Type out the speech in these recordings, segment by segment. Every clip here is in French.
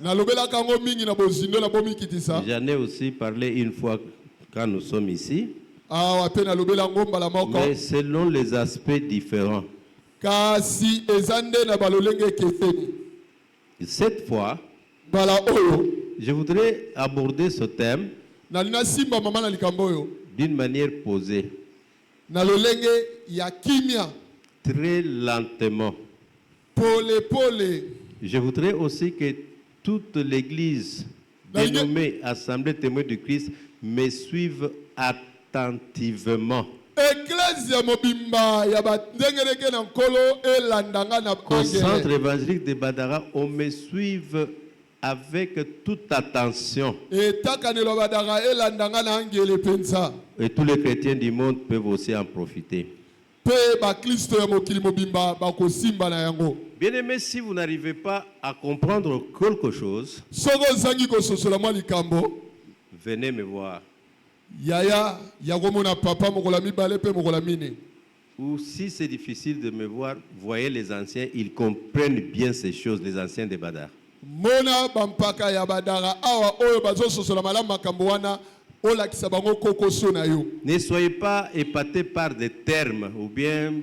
J'en ai aussi parlé une fois quand nous sommes ici. Mais selon les aspects différents. Cette fois, je voudrais aborder ce thème d'une manière posée, très lentement. Je voudrais aussi que toute l'Église dénommée Assemblée témoin du Christ me suive attentivement. Au centre évangélique de Badara, on me suive avec toute attention. Et tous les chrétiens du monde peuvent aussi en profiter. Bien-aimés, si vous n'arrivez pas à comprendre quelque chose, venez me voir. Ou si c'est difficile de me voir, voyez les anciens, ils comprennent bien ces choses, les anciens de Badar. Ne soyez pas épatés par des termes ou bien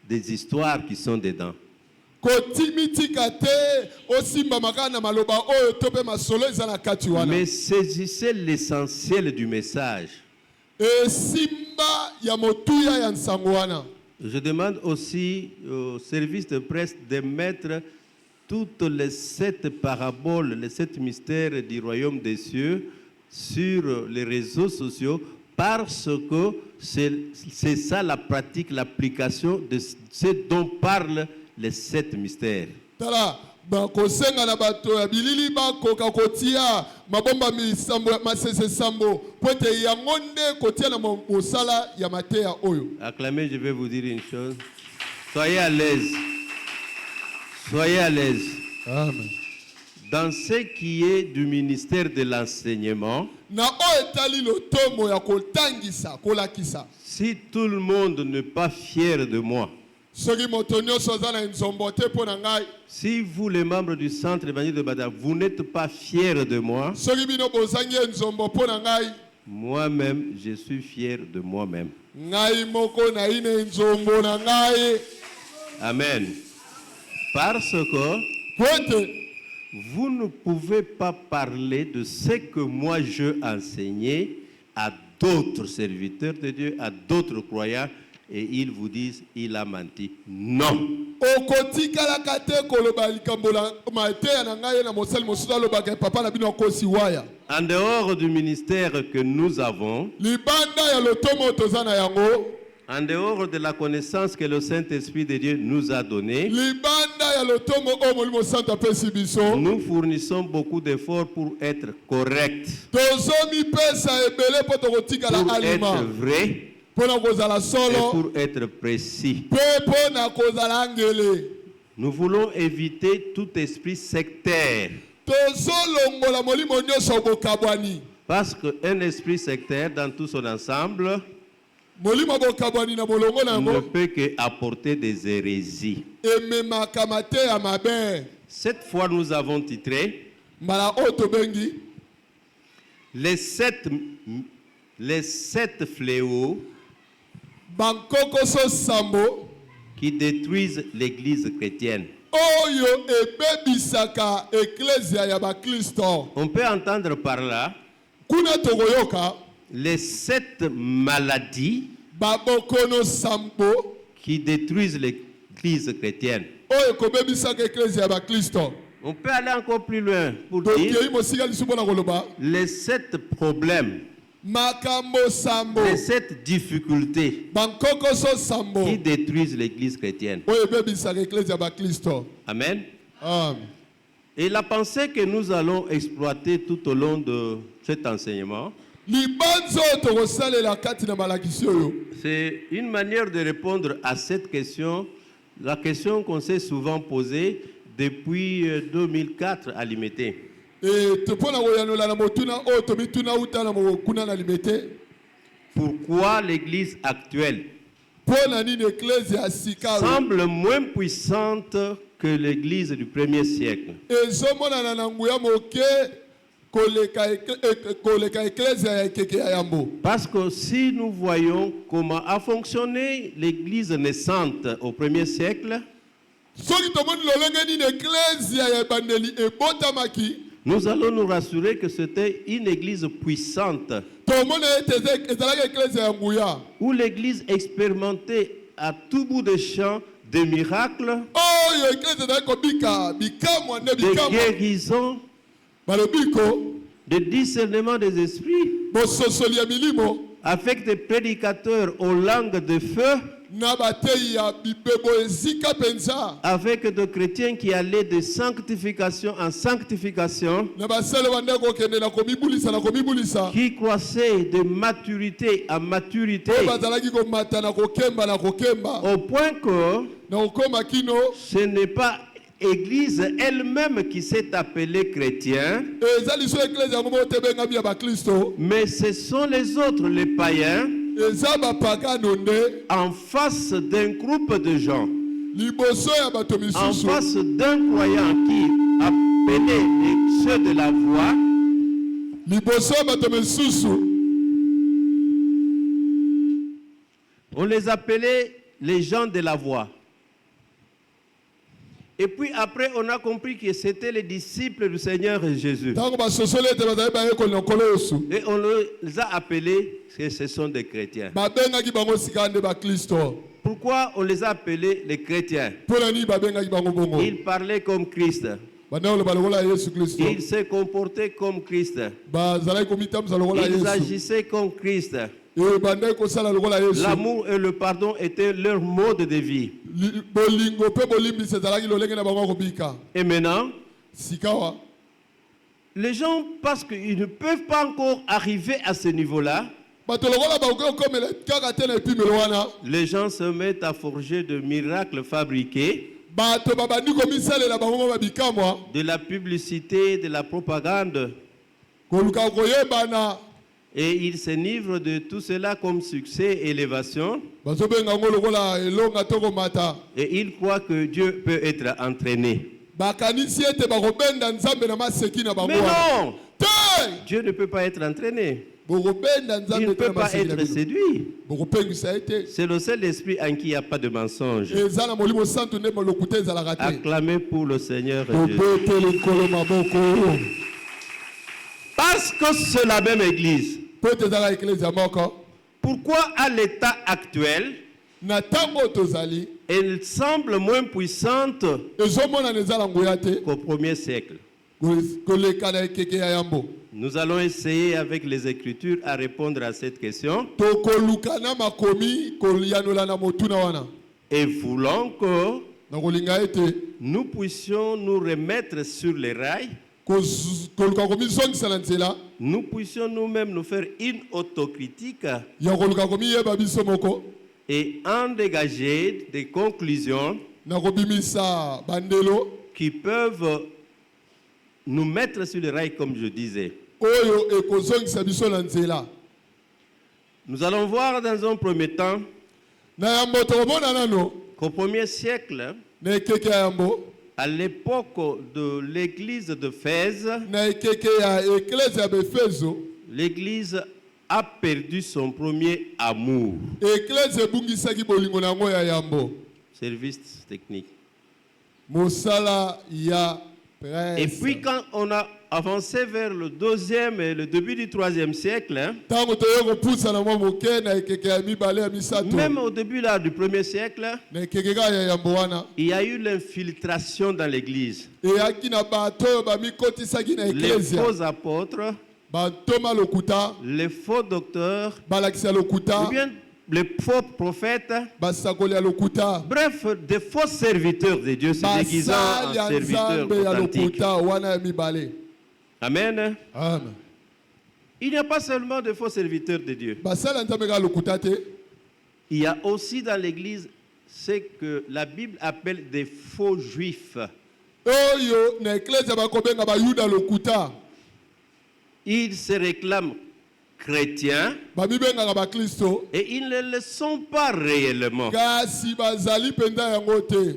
des histoires qui sont dedans. Mais saisissez l'essentiel du message. Je demande aussi au service de presse de mettre toutes les 7 paraboles, les 7 mystères du royaume des cieux sur les réseaux sociaux, parce que c'est ça la pratique, l'application de ce dont parlent les 7 mystères. Acclamez, je vais vous dire une chose. Soyez à l'aise. Soyez à l'aise. Amen. Dans ce qui est du ministère de l'enseignement, si tout le monde n'est pas fier de moi, si vous, les membres du centre évangélique de Badar, vous n'êtes pas fiers de moi, moi-même, je suis fier de moi-même. Amen. Parce que vous ne pouvez pas parler de ce que moi je enseignais à d'autres serviteurs de Dieu, à d'autres croyants, et ils vous disent il a menti. Non. En dehors du ministère que nous avons, en dehors de la connaissance que le Saint-Esprit de Dieu nous a donnée, nous fournissons beaucoup d'efforts pour être corrects, pour être vrai et pour être précis. Nous voulons éviter tout esprit sectaire. Parce qu'un esprit sectaire dans tout son ensemble ne peut qu'apporter des hérésies. Cette fois, nous avons titré les 7 fléaux qui détruisent l'église chrétienne. On peut entendre par là les 7 maladies qui détruisent l'église chrétienne. On peut aller encore plus loin pour dire les 7 problèmes, les 7 difficultés qui détruisent l'église chrétienne. Amen. Et la pensée que nous allons exploiter tout au long de cet enseignement, c'est une manière de répondre à cette question, la question qu'on s'est souvent posée depuis 2004 à Limité. Pourquoi l'église actuelle semble moins puissante que l'église du premier siècle. ezomonana na nguya moke koleka eklezia ya ekeke ya yambo. Parce que si nous voyons comment a fonctionné l'église naissante au premier siècle, soki tomoni lolenge nini eklezia ya ebandeli ebotamaki, nous allons nous rassurer que c'était une église puissante, tomoni ete ezalaki eklezia ya nguya, où l'église expérimentait à tout bout de champ des miracles, oyo eklezia ezalaki kobika bikamwa nde des bikamwa guérisons, balobiko des discernements des esprits, bososoli ya milimo avec des prédicateurs aux langues de feu, na batei ya bibebo ezika penza, avec des chrétiens qui allaient de sanctification en sanctification, na basale bande kokende na komibulisa, qui croissaient de maturité en maturité, oyo bazalaki komata na kokemba, au point que na kokoma kino ce n'est pas l'église elle-même qui s'est appelée chrétien, eza liso eklezia yango moko te bengami ya bakristo, mais ce sont les autres, les païens, eza bapagano nde en face d'un groupe de gens, liboso ya bato en misusu, face d'un croyant qui appelait ceux de la voix, liboso ya bato misusu on les appelait les gens de la voix. Et puis après, on a compris que c'était les disciples du Seigneur Jésus. ntango basosoli ete bazali bayekoli na nkolo yesu, Et on les a appelés que ce sont des chrétiens. babengaki bango sika nde bakristo. Pourquoi on les a appelés les chrétiens? Mpo na nini babengaki bango bongo? Ils parlaient comme Christ. Banda oloba lokola ya yesu kristo, Ils se comportaient comme Christ. bazalaki komitambusa lokola ya Ils yesu, agissaient comme Christ. bandaki kosala lokola ya yesu. L'amour et le pardon étaient leur mode de vie. Bolingo mpe bolimbisi ezalaki lolenge na bango ya kobika. Et maintenant, Sikawa les gens, parce qu'ils ne peuvent pas encore arriver à ce niveau-là, bato lokola bakoki okomela kaka te na epimelo wana, les gens se mettent à forger de miracles fabriqués, bato babandi komisalela bango moko babikamwa, de la publicité, de la propagande, koluka koyebana, et ils s'enivrent de tout cela comme succès et élévation, bazobenga ngo lokola elonga to komata, et ils croient que Dieu peut être entraîné. bakanisi ete bakobenda nzambe na maseki na bango Mais wana. non, Te Dieu ne peut pas être entraîné. bokobenda Il ne nzambe te peut na pas maseki na être bino, séduit. bokopengisa ete C'est le seul esprit en qui il n'y a pas de mensonge. eza na molimo santu nde molokuta ezalaka te. Acclamez pour le Seigneur Jésus. Tobeteli nkolo maboko Parce que c'est la même église. po ete ezalaka eklezia moko. Pourquoi à l'état actuel, Na ntango tozali elle semble moins puissante ezomonana eza na nguya te qu'au premier siècle? koleka na ekeke ya yambo. Nous allons essayer avec les Écritures à répondre à cette question Tokoluka na makomi kolianola na motuna wana. et voulons que Na kolinga ete nous puissions nous remettre sur les rails, koluka komizongisa na nzela nous puissions nous-mêmes nous faire une autocritique ya koluka komiyeba biso moko et en dégager des conclusions na kobimisa bandelo qui peuvent nous mettre sur les rails, comme je disais. oyo ekozongisa biso na nzela. Nous allons voir dans un premier temps Na yambo tokomona nano qu'au premier siècle, na ekeke ya yambo, à l'époque de l'église de Fès, na ekeke ya eklezia ya Befezo, l'église a perdu son premier amour. eklezia ebungisaki bolingo na yango ya yambo, Service technique. mosala ya Et presse. puis quand on a avancé vers le 2e et le début du 3e siècle, Ntango toye kopusa na mwa moke na ekeke ya mibale ya misato, même au début là, du 1er siècle, na ekeke kaka ya yambo wana, il y a eu l'infiltration dans l'église. eyaki na bato oyo bamikotisaki na Les eklezia, faux apôtres, bantoma lokuta, les faux docteurs, balakisa ou lokuta, bien les faux prophètes, basakoli ya lokuta, bref, des faux serviteurs de Dieu se déguisant en basali ya serviteurs nzambe ya authentiques. lokuta wana ya mibale. Amen. Amen. Il n'y a pas seulement de faux serviteurs de Dieu. Basali ya nzambe kaka lokuta te, Il y a aussi dans l'église ce que la Bible appelle des faux juifs. oyo na eklezia bakobenga bayuda lokuta, Ils se réclament chrétiens bamibengaka bakristo, et ils ne le sont pas réellement. kasi bazali mpenza yango te.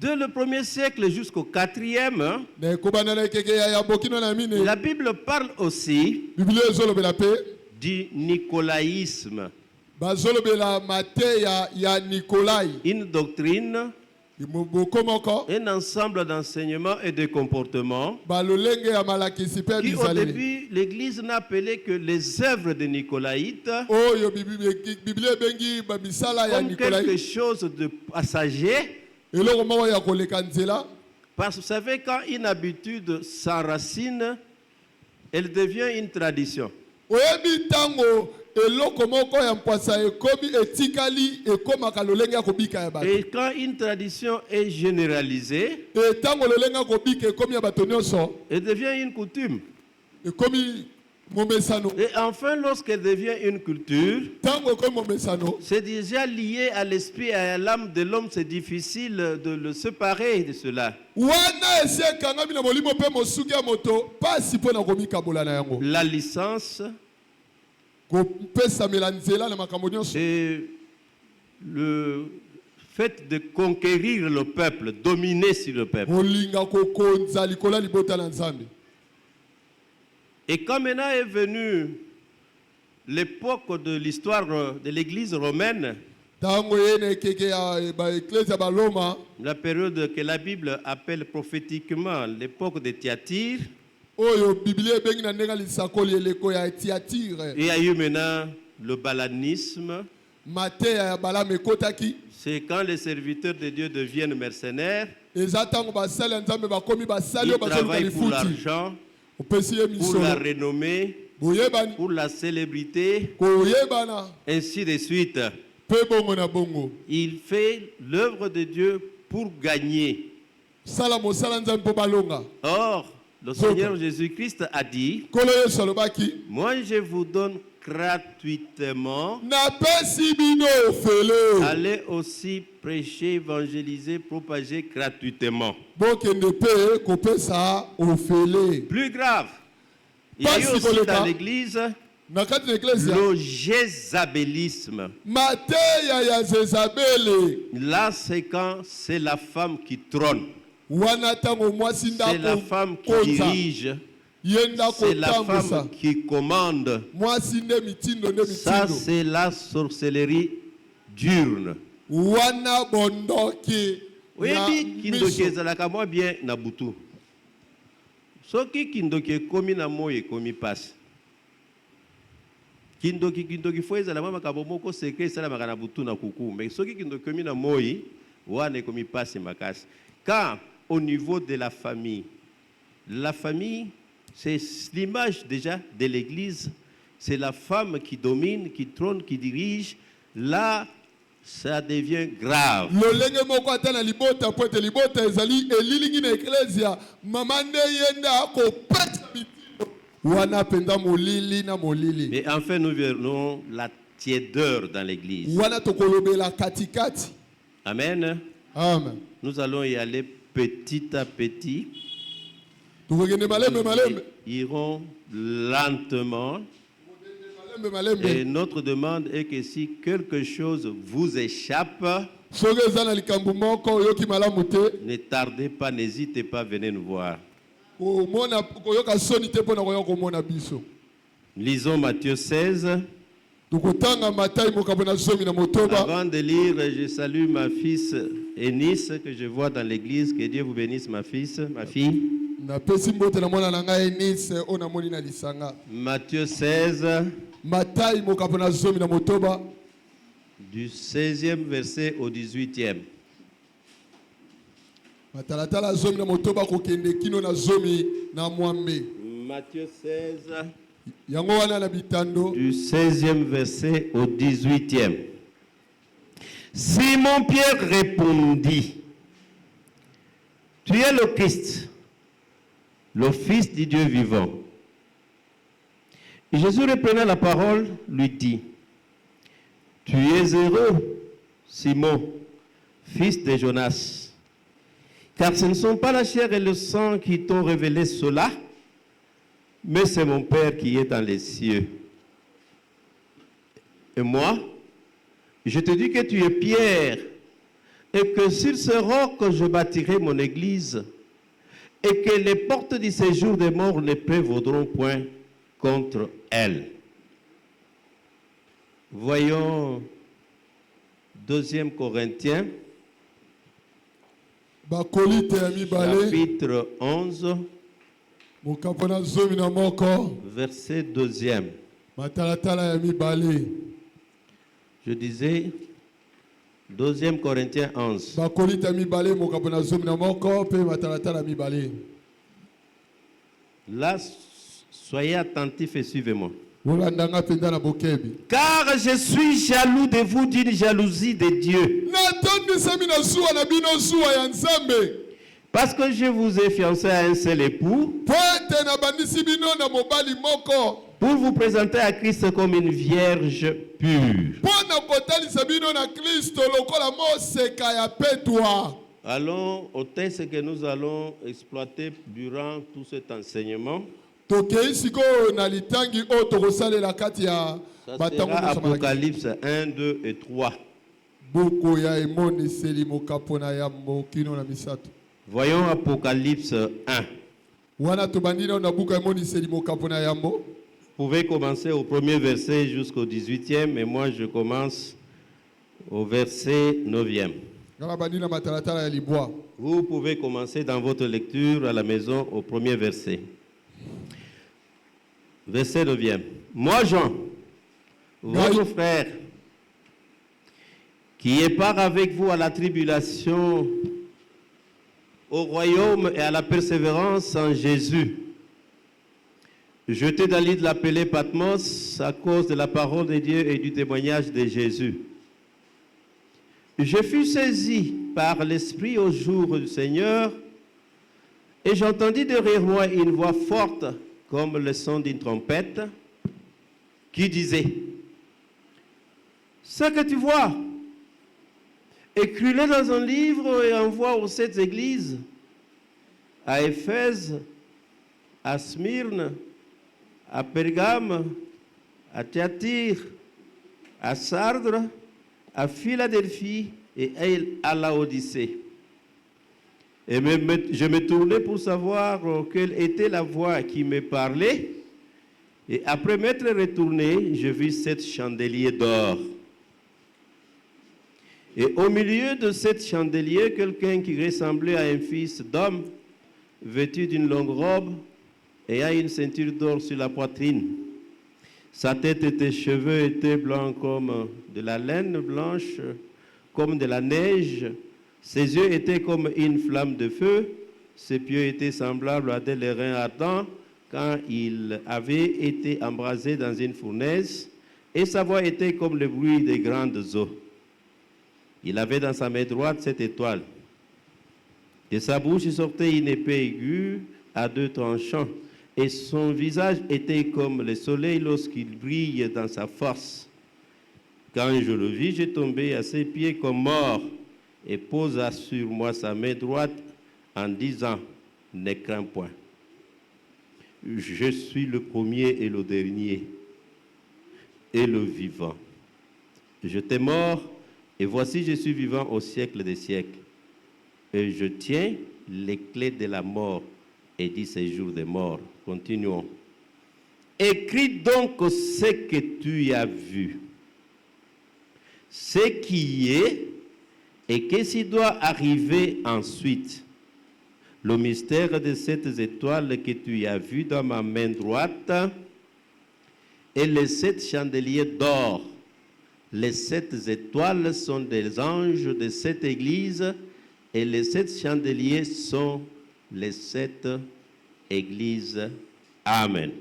De le 1er siècle jusqu'au 4e, na ekobana na ekeke ya bokino na mine la Bible parle aussi biblia ezolobela mpe du nicolaïsme, bazolobela mateya ya Nikolai une doctrine, bokomoko un ensemble d'enseignements et de comportements balolenge ya malakisi mpe qui au bizaleli début l'Église n'appelait que les œuvres des Nicolaïtes oyo biblia ebengi bamisala ya comme Nikolai quelque chose de passager. eloko moko ya koleka nzela Parce que vous savez, quand une habitude s'enracine, elle devient une tradition. oyebi ntango eloko moko ya mpwasa ekomi etikali ekomaka lolenge ya kobika ya bato Et quand une tradition est généralisée, ntango lolenge ya kobika ekomi ya bato nyonso elle devient une coutume. ekomi momesano Et enfin, lorsqu'elle devient une culture, ntango ekomi momesano c'est déjà lié à l'esprit et à l'âme de l'homme. C'est difficile de le séparer de cela. wana esi ekangami na molimo mpe mosuki ya moto pasi mpo na komikabola na yango La licence kopesamela nzela na makambo nyonso et le fait de conquérir le peuple, dominer sur le peuple. kolinga kokonza likolo ya libota na nzambe Et quand maintenant est venue l'époque de l'histoire de l'Église romaine, ntango ye na ekeke ya baeklese ya baloma la période que la Bible appelle prophétiquement l'époque de Thyatire, oyo biblia ebengi na ndenge ya lisakoli eleko ya Tiatire il y a eu maintenant le balanisme. mateya ya balama ekotaki C'est quand les serviteurs de Dieu deviennent mercenaires, eza ntango basali ya nzambe bakomi basali ils oyo bazoluka travaillent pour lifuti l'argent, opesi ye pour la misolo renommée, boyebani pour la célébrité, koyebana ainsi de suite. mpe bongo na bongo Il fait l'œuvre de Dieu pour gagner. sala mosala nzambe mpo balonga Or, le Seigneur Jésus-Christ a dit, nkolo yesu alobaki moi je vous donne gratuitement, napesi bino ofele allez aussi prêcher, évangéliser, propager gratuitement. bokende mpe kopesa ofele Plus grave, il y a eu Pas si aussi koleka. dans l'église na kati na eklesia le jézabélisme. mateya ya Zezabele Là, c'est quand c'est la femme qui trône, wana ntango mwasi c'est la femme qui ndakonza dirige, ye nda c'est la kotambusa femme qui commande. mwasi nde mitindo nde Ça, mitindo c'est la sorcellerie diurne. wana bondoki na oyebi kindoki miso ezalaka mwa bien na butu, soki kindoki ekomi na moi ekomi pasi. Kindoki fo ezala mwa makambo moko sekre esalamaka na butu na kuku, mais soki kindoki ekomi na moi wana ekomi pasi makasi. Car au niveau de la famille, c'est l'image déjà de l'église, c'est la femme qui domine, qui trône, qui dirige. Là, ça devient grave. lolenge moko ata na libota po ete libota ezali elilingi na eklesia mama nde ye nde akopesa mitindo wana mpenza molili na molili Mais enfin, nous verrons la tiédeur dans l'église. wana tokolobela katikati Amen. amen Nous allons y aller petit à petit. tokokende malembe malembe Nous irons lentement. malembe Et notre demande est que si quelque chose vous échappe, soki eza na likambo moko oyoki malamu te ne tardez pas, n'hésitez pas, venez nous voir. komona koyoka soni te mpo na koyoka komona biso Lisons Matthieu 16. tokotanga Matayi mokabo na zomi na motoba Avant de lire, je salue ma fils Eunice que je vois dans l'église. Que Dieu vous bénisse, ma fille. napesi mbote na mwana na ngai Eunice oyo namoni na lisanga Matthieu 16, Matayi mokabo na zomi na motoba du 16e verset au 18e. matalatala zomi na motoba kokende kino na zomi na mwambe Matthieu 16, yango wana na bitando du 16e verset au 18e. Simon Pierre répondit, tu es le Christ, le Fils du Dieu vivant. Et Jésus reprenant la parole, lui dit, tu es heureux, Simon, fils de Jonas, car ce ne sont pas la chair et le sang qui t'ont révélé cela, mais c'est mon Père qui est dans les cieux. Et moi, je te dis que tu es Pierre, et que sur ce roc je bâtirai mon église, et que les portes du séjour des morts ne prévaudront point contre elle. Voyons 2 Corinthiens, bakolite ya mibale chapitre 11, mokambo na zomi na moko verset 2. matalatala ya mibale Je disais 2 Corinthiens 11. bakolite ya mibale mokambo na zomi na moko pe matalatala ya mibale. Là, soyez attentifs et suivez-moi. Olandanga penda na bokebi. Car je suis jaloux de vous d'une jalousie de Dieu. natondisami na zuwa na bino zuwa ya nzambe Parce que je vous ai fiancé à un seul époux, po ete nabandisi bino na mobali moko pour vous présenter à Christ comme une vierge pure. mpo na kotalisa bino na Kristo lokola moseka ya petwa. Allons au texte que nous allons exploiter durant tout cet enseignement. tokei sikoyo na litangi oyo tokosalela kati ya Ça batango sera nyonso ya malaki. Apocalypse 1, 2 et 3. buku ya emoniseli mokapo na yambo kino na misato. Voyons Apocalypse 1. wana tobandi nao na buku ya emoniseli mokapo na yambo. Vous pouvez commencer au premier verset jusqu'au 18e, et moi je commence au verset 9e. ngala bandi na matalatala ya libwa. Vous pouvez commencer dans votre lecture à la maison au premier verset. Verset 9e. Moi, Jean, votre frère, qui est part avec vous à la tribulation, au royaume et à la persévérance en Jésus, jeté dans l'île appelée Patmos à cause de la parole de Dieu et du témoignage de Jésus. Je fus saisi par l'Esprit au jour du Seigneur, et j'entendis derrière moi une voix forte comme le son d'une trompette qui disait: ce que tu vois, écris-le dans un livre et envoie aux 7 églises, à Éphèse, à Smyrne, à Pergame, à Thyatire, à Sardes, à Philadelphie et à Laodicée. Et je me tournais pour savoir quelle était la voix qui me parlait. Et après m'être retourné, je vis 7 chandeliers d'or. Et au milieu de 7 chandeliers, quelqu'un qui ressemblait à un fils d'homme, vêtu d'une longue robe, et a une ceinture d'or sur la poitrine. Sa tête et ses cheveux étaient blancs comme de la laine blanche, comme de la neige. Ses yeux étaient comme une flamme de feu. Ses pieds étaient semblables à des reins ardents quand il avait été embrasé dans une fournaise. Et sa voix était comme le bruit des grandes eaux. Il avait dans sa main droite 7 étoiles. De sa bouche sortait une épée aiguë à 2 tranchants. Et son visage était comme le soleil lorsqu'il brille dans sa force. Quand je le vis, j'ai tombé à ses pieds comme mort et posa sur moi sa main droite en disant: ne crains point. Je suis le premier et le dernier et le vivant. J'étais mort et voici je suis vivant au siècle des siècles. Et je tiens les clés de la mort et du séjour des morts. Continuons. Écris donc ce que tu as vu, ce qui est et qu'est-ce qui doit arriver ensuite. Le mystère de cette étoile que tu as vu dans ma main droite et les 7 chandeliers d'or. Les 7 étoiles sont des anges de 7 églises et les 7 chandeliers sont les 7 églises. Amen.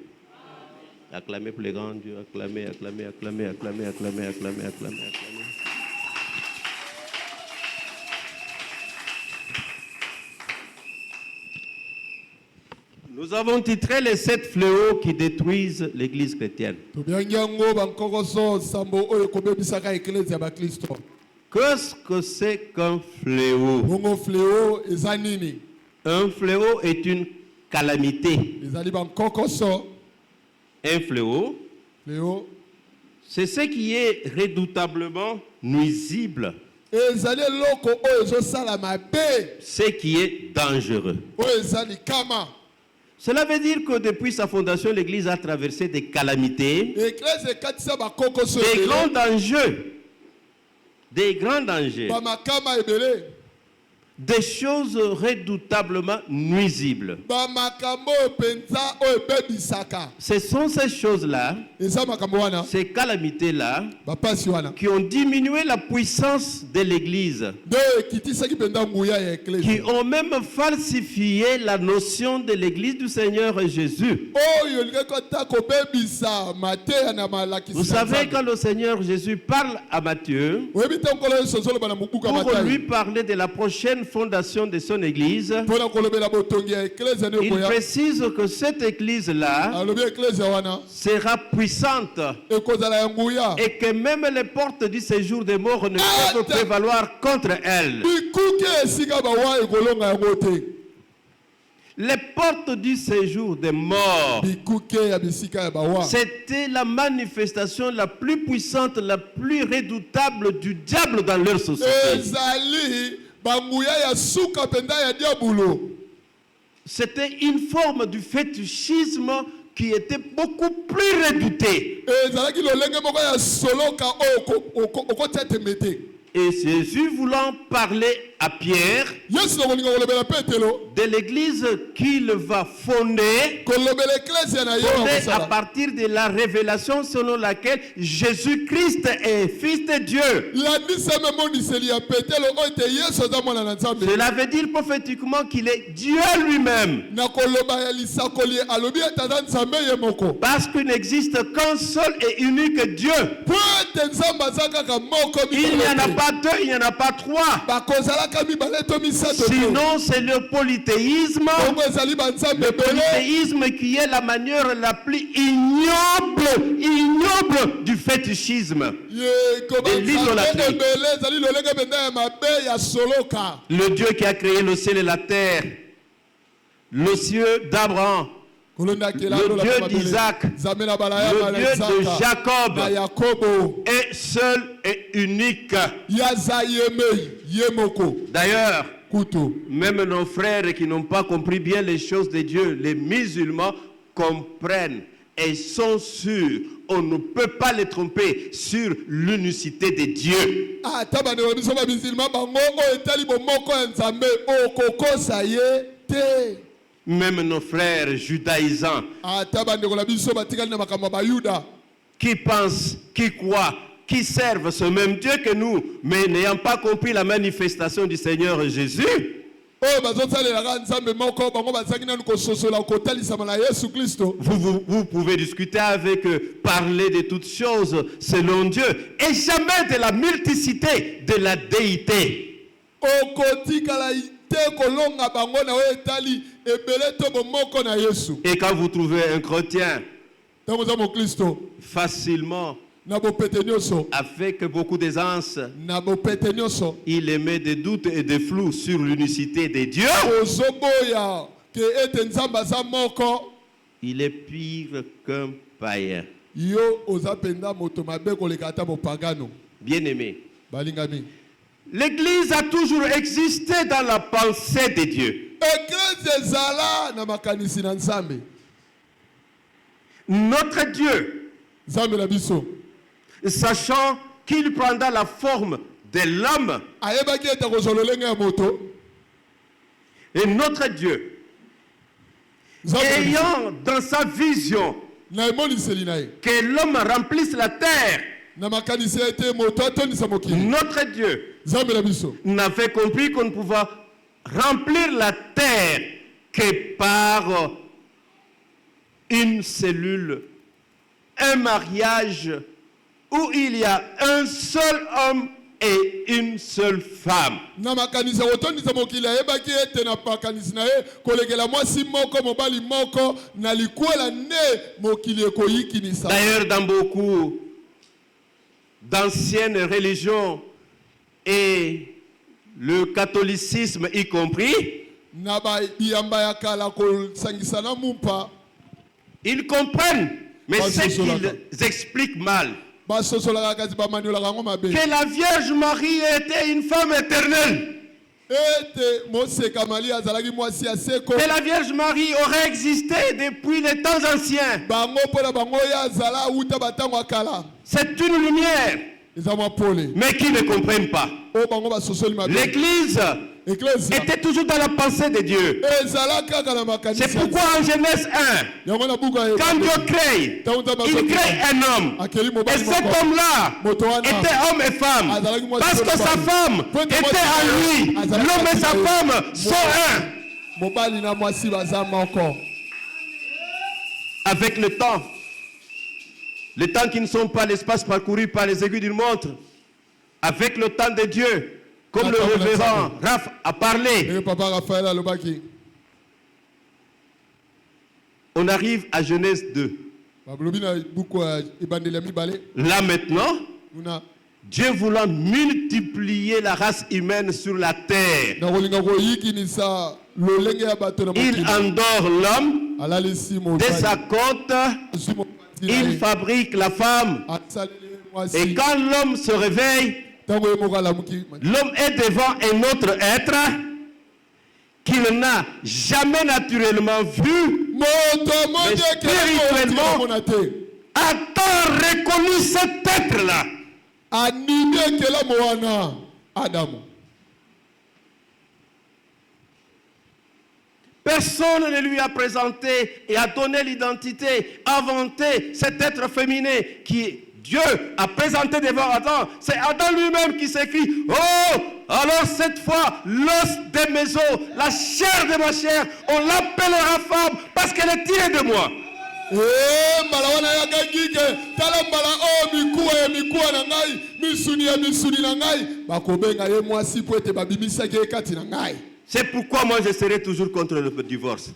Acclamez pour le grand Dieu, acclamez, acclamez, acclamez, acclamez, acclamez, acclamez, acclamez, acclamez. Nous avons titré les 7 fléaux qui détruisent l'église chrétienne. Qu'est-ce que c'est qu'un fléau? Un fléau est une calamité. Un fléau, c'est ce qui est redoutablement nuisible ezali eloko oyo ezosala mabe ce qui est dangereux. oyo ezali kama. Cela veut dire que depuis sa fondation, l'Église a traversé des calamités, Eklese ekatisa bakokoso des ebele, grands dangers, des grands dangers, bamakama ebele, des choses redoutablement nuisibles. bamakambo oyo penza oyo ebebisaka. Ce sont ces choses-là, Eza makambo wana, ces calamités-là, bapasi wana, qui ont diminué la puissance de l'Église, nde ekitisaki mpenza nguya ya qui eklese ont même falsifié la notion de l'Église du Seigneur Jésus. oyo elingaki ata kobebisa mateya na malakisi Vous na savez, Nzambe. quand le Seigneur Jésus parle à Matthieu, oyebi te nkolo yesu azoloba na mobuku ya pour lui Matayi parler de la prochaine fondation de son Église, mpona kolobela botongi ya eklese il nekoya précise que cette Église-là alobi eklese wana sera puissante ekozala ya nguya et que même les portes du séjour des morts ne peuvent prévaloir contre elle. bikuke esika bawa ekolonga yango te. Les portes du séjour des morts, Bikuke ya bisika ya bawa c'était la manifestation la plus puissante, la plus redoutable du diable dans leur société. ezali banguya ya suka mpenza ya diabulo. C'était une forme du fétichisme qui était beaucoup plus redoutée. ezalaki lolenge moko ya soloka oyo okotia tembe te. Et Jésus voulant parler à Pierre yesu nakolinga kolobela petelo de l'église qu'il va fonder, kolobela eklese na ye fondée à wakosala partir de la révélation selon laquelle Jésus-Christ est fils de Dieu. landisami emoniseli ya petelo oyo ete yesu aza mwana na nzambe. Cela veut dire prophétiquement qu'il est Dieu lui-même. na koloba ya lisakoli alobi ete aza nzambe ye moko Parce qu'il n'existe qu'un seul et unique Dieu. po ete nzambe aza kaka moko Il n'y en a mibale te. pas deux, il n'y en a pas trois. bakozalaka mibale to misato te. Sinon, c'est le polythéisme. bongo ezali banzambe Le ebele polythéisme qui est la manière la plus ignoble du fétichisme. kobanzambe l'idolâtrie. ebele ezali lolenge mpenza ya mabe ya soloka. Le Dieu qui a créé le ciel et la terre, le Dieu d'Abraham, le Dieu d'Isaac, le Dieu de Jacob na yakobo est seul et unique. yaza yemei ye moko D'ailleurs, kutu. même nos frères qui n'ont pas compris bien les choses de Dieu, les musulmans, comprennent et sont sûrs. On ne peut pas les tromper sur l'unicité de Dieu. ata bandeko biso bamisilima bango oyo etali bomoko ya nzambe okokosa ye te. Même nos frères judaïsants ata bandeko na biso batikali na makambo ya bayuda qui pensent, qui croient, qui servent ce même Dieu que nous, mais n'ayant pas compris la manifestation du Seigneur Jésus, oyo bazosalelaka nzambe moko bango bazangi nanu kososola kotalisama na yesu kristo. vous pouvez discuter avec eux, parler de toutes choses selon Dieu, et jamais de la multiplicité de la déité. okotikala te kolonga bango na oyo etali ebele to bomoko na yesu. Et quand vous trouvez un chrétien ntango oza mokristo facilement, na bopete nyonso avec beaucoup d'aisance, na bopete nyonso il émet des doutes et des flous sur l'unicité de Dieu, ozoboya ke ete nzambe aza moko. il est pire qu'un païen. yo oza mpenza moto mabe koleka ata mopagano. Bien-aimé, balingami l'Église a toujours existé dans la pensée de Dieu. eklese ezala na makanisi na nzambe. Notre Dieu, nzambe na biso sachant qu'il prendra la forme de l'homme, ayebaki ete akozwa lolenge ya moto. et notre Dieu, nzambe na biso ayant dans sa vision na emoniseli na ye que l'homme remplisse la terre, na makanisi ya ete moto atondisa mokili. notre Dieu nzambe na biso n'avait compris qu'on ne pouvait remplir la terre que par une cellule, un mariage où il y a un seul homme et une seule femme. na makanisi ya kotondisa mokili ayebaki ete na makanisi na ye kolekela mwasi moko mobali moko na likwela nde mokili ekoyikinisa. D'ailleurs, dans beaucoup d'anciennes religions et le catholicisme y compris, na biyamba ya kala kosangisa na mumpa ils comprennent, mais Pas ce sur cela, qu'ils expliquent mal, basosolaka kasi bamaniolaka yango mabe que la Vierge Marie était une femme éternelle. ete moseka Maria azalaki mwasi ya seko Que la Vierge Marie aurait existé depuis les temps anciens. bango mpona bango oyo azala uta batango ya kala C'est une lumière, eza mwa pole mais qui ne comprennent pas. oyo bango basosoli mabe L'Église eklesi était toujours dans la pensée de Dieu. ezala kaka na makanisi C'est pourquoi en Genèse 1, yango na buka quand Dieu crée, il crée un homme. akeli Et mobali cet homme-là moto wana était homme et femme. Parce que sa femme était en lui. L'homme et sa femme sont un. mobali na mwasi baza moko Avec le temps qui ne sont pas l'espace parcouru par les aiguilles d'une montre, avec le temps de Dieu, comme le révérend Raph a parlé, eke papa Raphaël alobaki on arrive à Genèse 2. bablobi na buku ya ebandeli ya mibale Là maintenant, kuna Dieu voulant multiplier la race humaine sur la terre, na kolinga koyikinisa lolenge ya bato na il mokili endort l'homme. alalisi De sa côte, il fabrique la femme. asaleli Et mwasi quand l'homme se réveille, ntango ye moko alamuki l'homme est devant un autre être qu'il n'a jamais naturellement vu, moto mondi spirituellement, ekelamona te a-t-on reconnu cet être-là? anini ekelamu wana adamu Personne ne lui a présenté et a donné l'identité, inventé cet être féminin qui Dieu a présenté devant Adam. C'est Adam lui-même qui s'écrit: oh, alors cette fois, l'os de mes os, la chair de ma chair, on l'appellera femme parce qu'elle est tirée de moi. mbala wana yakaki ke tala mbala oyo mikuwa ya mikuwa na ngai misuni ya misuni na ngai bakobenga ye mwasi po ete babimisaki ye kati na ngai C'est pourquoi moi je serai toujours contre le divorce.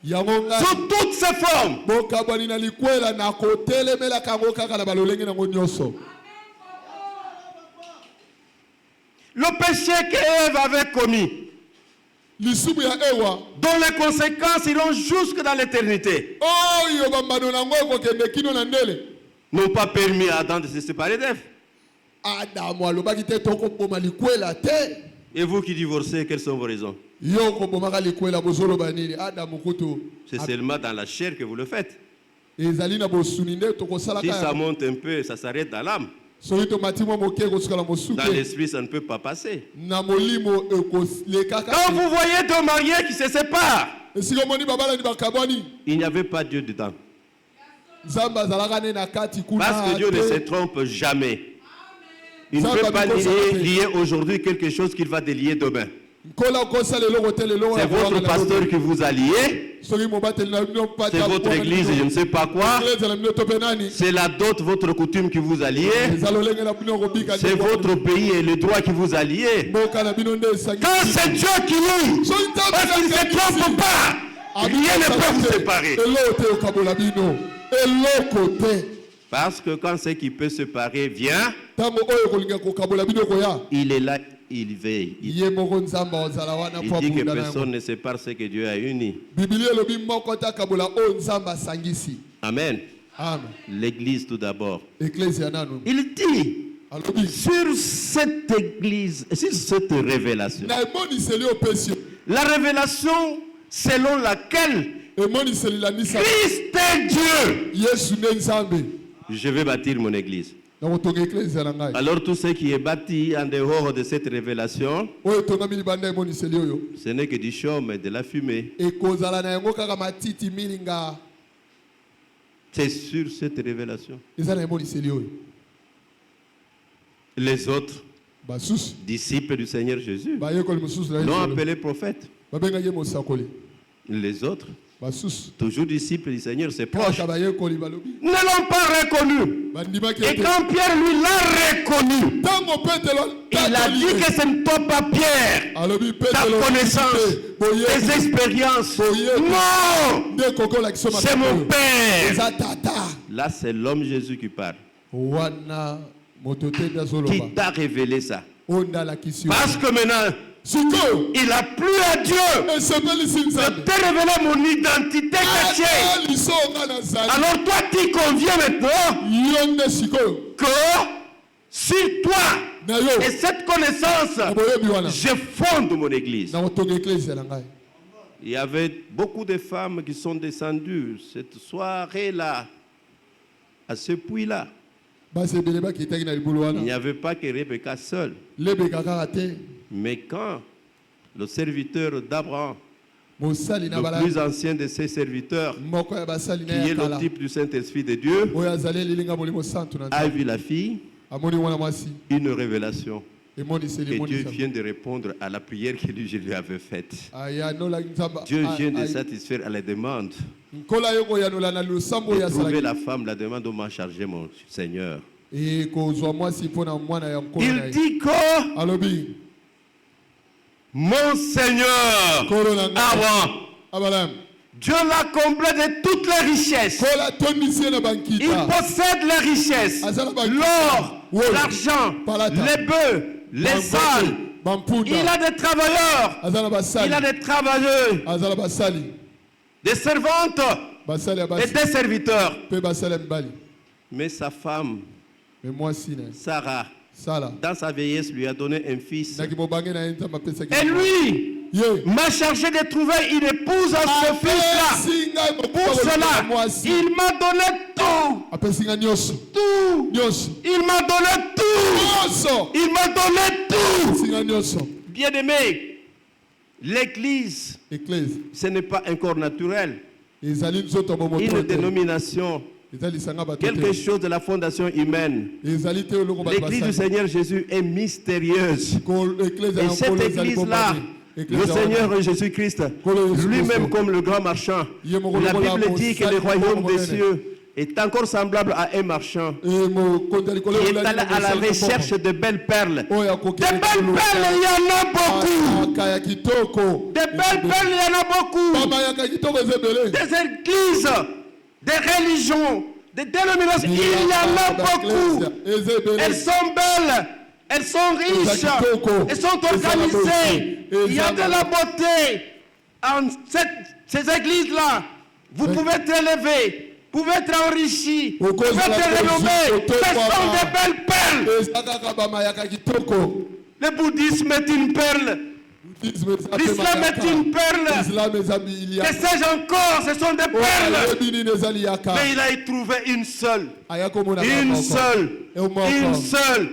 yango ngai Sous toutes ses formes. bokabwani na likwela na kotelemelaka yango kaka na balolenge nango nyonso Le péché qu'Ève avait commis, lisumu ya ewa dont les conséquences iront jusque dans l'éternité, oyo bambano nango ekokende kino na ndele n'ont pas permis à Adam de se séparer d'Ève. adamu alobaki te tokoboma likwela te Et vous qui divorcez, quelles sont vos raisons? yo kobomaka likwela bozoloba nini adamu kutu C'est seulement dans la chair que vous le faites. ezali na bosuni nde Si ça tokosalaka monte un peu, ça s'arrête dans l'âme. soki tomati mwa moke ekosukala Dans mosuke l'esprit, ça ne peut pas passer. na molimo ekolekaka Quand vous voyez deux mariés qui se séparent, esika omoni babalani bakabwani il n'y avait pas Dieu dedans. nzambe azalaka ne na kati kuna Parce que Dieu ne se trompe jamais. Il ne peut pas lier aujourd'hui quelque chose qu'il va délier demain. nkola okosala eloko te lelo C'est votre pasteur qui vous a lié. soki mobateli na bino C'est votre église, je ne sais pas quoi. eglise na bino to mpe nani C'est la dot, votre coutume qui vous a lié. eza lolenge na bino kobika C'est votre pays et le droit qui vous a lié. mboka na bino nde esangi Quand c'est Dieu qui lie, soki parce qu'il ne se trompe pas, rien ne peut vous séparer. eloko te okabola bino eloko te Parce que quand ce qui peut séparer vient, ntango oyo kolinga kokabola bino koya il est là, il veille. ye moko nzambe ozala wana Il po dit que abunda na personne yango ne sépare ce que Dieu a uni. bibili elobi moko te akabola oyo nzambe asangisi Amen. amen L'église tout d'abord. eklesi ya nanu Il dit, alobi sur cette église, sur cette révélation, na emoniseli opesi yo la révélation selon laquelle emoniseli landisa Christ est Dieu, yesu nde nzambe je vais bâtir mon église. na kotonga eklesi na ngai Alors tout ce qui est bâti en dehors de cette révélation, oyo etongami libanda ya emoniseli oyo ce n'est que du chaume et de la fumée. ekozala na yango kaka matiti milinga C'est sur cette révélation. eza na emoniseli oyo Les autres basusu disciples du Seigneur Jésus bayekoli mosusu na l'ont yesu appelé prophète. babengaki ye mosakoli Les autres, basusu toujours disciples du Seigneur, ses proches, kaka bayekoli balobi ne l'ont pas reconnu. bandimaki Et ete quand Pierre lui l'a reconnu, ntango petelo il a dit que ce n'est pas Pierre, alobi ta petelo connaissance, tes expériences. Non, nde kokolakisa c'est mon Père. eza tata Là, c'est l'homme Jésus qui parle, wana moto te nde qui azoloba t'a révélé ça. oyo nde alakisi yo Parce que maintenant, sikoyo il a plu à Dieu esepelisi de nzambe te révéler mon identité chrétienne. liso nga nazali Alors toi, tu conviens maintenant yo nde sikoyo que sur toi na yo et cette connaissance, na boyebi wana je fonde mon église. na kotonga eklezia na ngai. Il y avait beaucoup de femmes qui sont descendues cette soirée-là, à ce puits-là. Basi ebele bakitaki na libulu Il n'y wana avait pas que Rebecca seule. lebeka kaka te Mais quand le serviteur d'Abraham, mosali na le bala plus ancien de ses serviteurs, moko ya basali qui na est ya le kala type du Saint-Esprit de Dieu, oyo azali lilinga molimo santu na a nzambe vu la fille, amoni mwana mwasi une révélation. emoniseli Et Dieu emonisa vient de répondre à la prière que je lui avais faite. ayanola nzambe Dieu vient de satisfaire à la demande. nkola yo koyanola na losambo Et oyo trouver asalaki la femme, la demande dont m'a chargé mon Seigneur. kozwa mwasi mpo na mwana ya nkolo na Il ye dit que alobi mon Seigneur, nkolo na ngai Abraham, abalamu Dieu l'a comblé de toutes les richesses. nkolo atondisi ye na Il bankita possède les richesses, l'or, Oui. l'argent, Palata. les bœufs, les salles. bampunda Il a des travailleurs, aza na il basali a des travailleuses, aza na basali des servantes basali ya et basi des serviteurs. mpe basali ya mibali Mais sa femme, me mwasi na ye Sarah, sala dans sa vieillesse, lui a donné un fils. naki mobange na ye nzambe apesaki Et lui ye m'a chargé de trouver une épouse à ce fils-là. apesi ngai Pour mobali ya cela, mwasi il m'a donné tout. apesi ngai nyonso Tout. nyonso Il m'a donné tout. nyonso Il m'a donné tout. apesi ngai nyonso Bien-aimé, l'église, eklese ce n'est pas un corps naturel, ezali nzoto bomoto une te dénomination, eza lisanga bato quelque te chose de la fondation humaine. ezali te eloko bato L'église du basali Seigneur Jésus est mystérieuse. eklese Et ya cette nkolo ezali église-là, bombani le Seigneur Jésus-Christ, lui-même comme le grand marchand, la Bible dit que le royaume des cieux est encore semblable à un marchand qui est allé à la recherche de belles perles. De belles perles, il y en a beaucoup. akaya kitoko De belles perles, il y en a beaucoup. bamayaka kitoko eza ebele Des églises, des religions, des dénominations, il y en a beaucoup. eza Elles ebele sont belles, elles sont riches, elles sont organisées. Il y a de la beauté en ces églises-là. Vous pouvez être élevé, vous pouvez être enrichi, vous pouvez être renommé. Ce sont des belles perles. eza kaka bamayaka kitoko Le bouddhisme est une perle. L'islam est une perle. islam eza biliaka Que sais-je encore, ce sont des perles. oyebi nini eza liyaka Mais il a y trouvé une seule. aya komona Une seule. Une seule.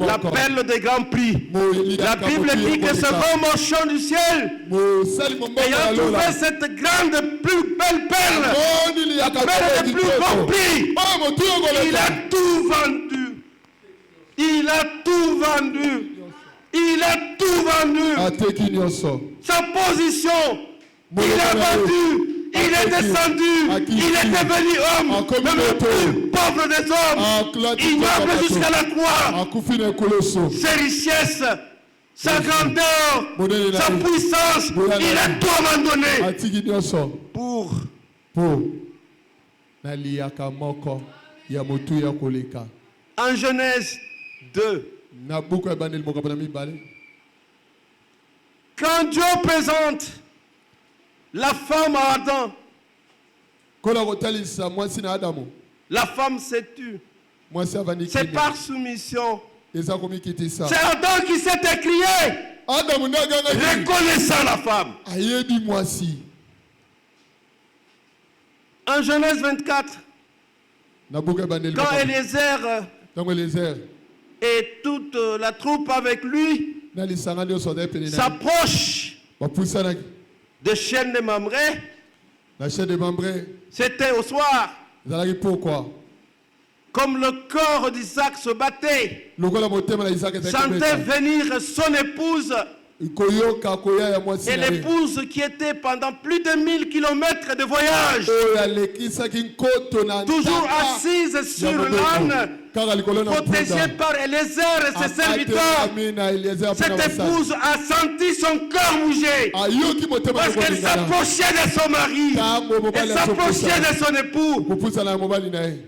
La perle de grand prix. La Bible dit que ce grand marchand du ciel, mosali mombongo ayant ya trouvé lola cette grande, plus belle perle, moni liyaka perle de plus grand prix, oyo motu il yokoleka a tout vendu. Il a tout vendu. Il a tout vendu. ateki nyonso Sa position, il a vendu. Il est descendu. Il est devenu homme. Même le plus pauvre des hommes. Ignoble jusqu'à la croix. akufi na ekoloso Ses richesses, sa grandeur, sa puissance, il a tout abandonné atiki nyonso pour mpo na liyaka moko ya motu ya koleka en Genèse 2. na buku ya bandeli mokambo na mibale Quand Dieu présente la femme à Adam, kola kotalisa mwasi na adamu la femme s'est tue. mwasi avandi C'est kini par soumission. eza komikitisa C'est Adam qui s'est écrié, adamu nde agangaki reconnaissant la femme. ayebi mwasi En Genèse 24, na buku ya bandeli quand mokambo Eliezer ntango elezer et toute la troupe avec lui na lisanga nyonso azali pene na ye s'approchent bapusanaki de chaîne de Mamré, na chaîne de mambre c'était au soir. ezalaki pokwa Comme le corps d'Isaac se battait, lokola motema na isaka ezalaki sentait kobeta venir son épouse koyoka koya ya mwasi et na ye l'épouse qui était pendant plus de 1000 kilomètres de voyage, oyo alekisaki nkoto na toujours ntaka assise ya sur mobeko l'âne, kaka likolo na protégée mpunda par Eliezer et ses serviteurs. atelemi na Eliezer mpe na Cette basali épouse a senti son cœur bouger ayoki motema parce qu'elle kolingana s'approchait de son mari, ntango elle mobali s'approchait azopusa de son époux. kopusana ya mobali na ye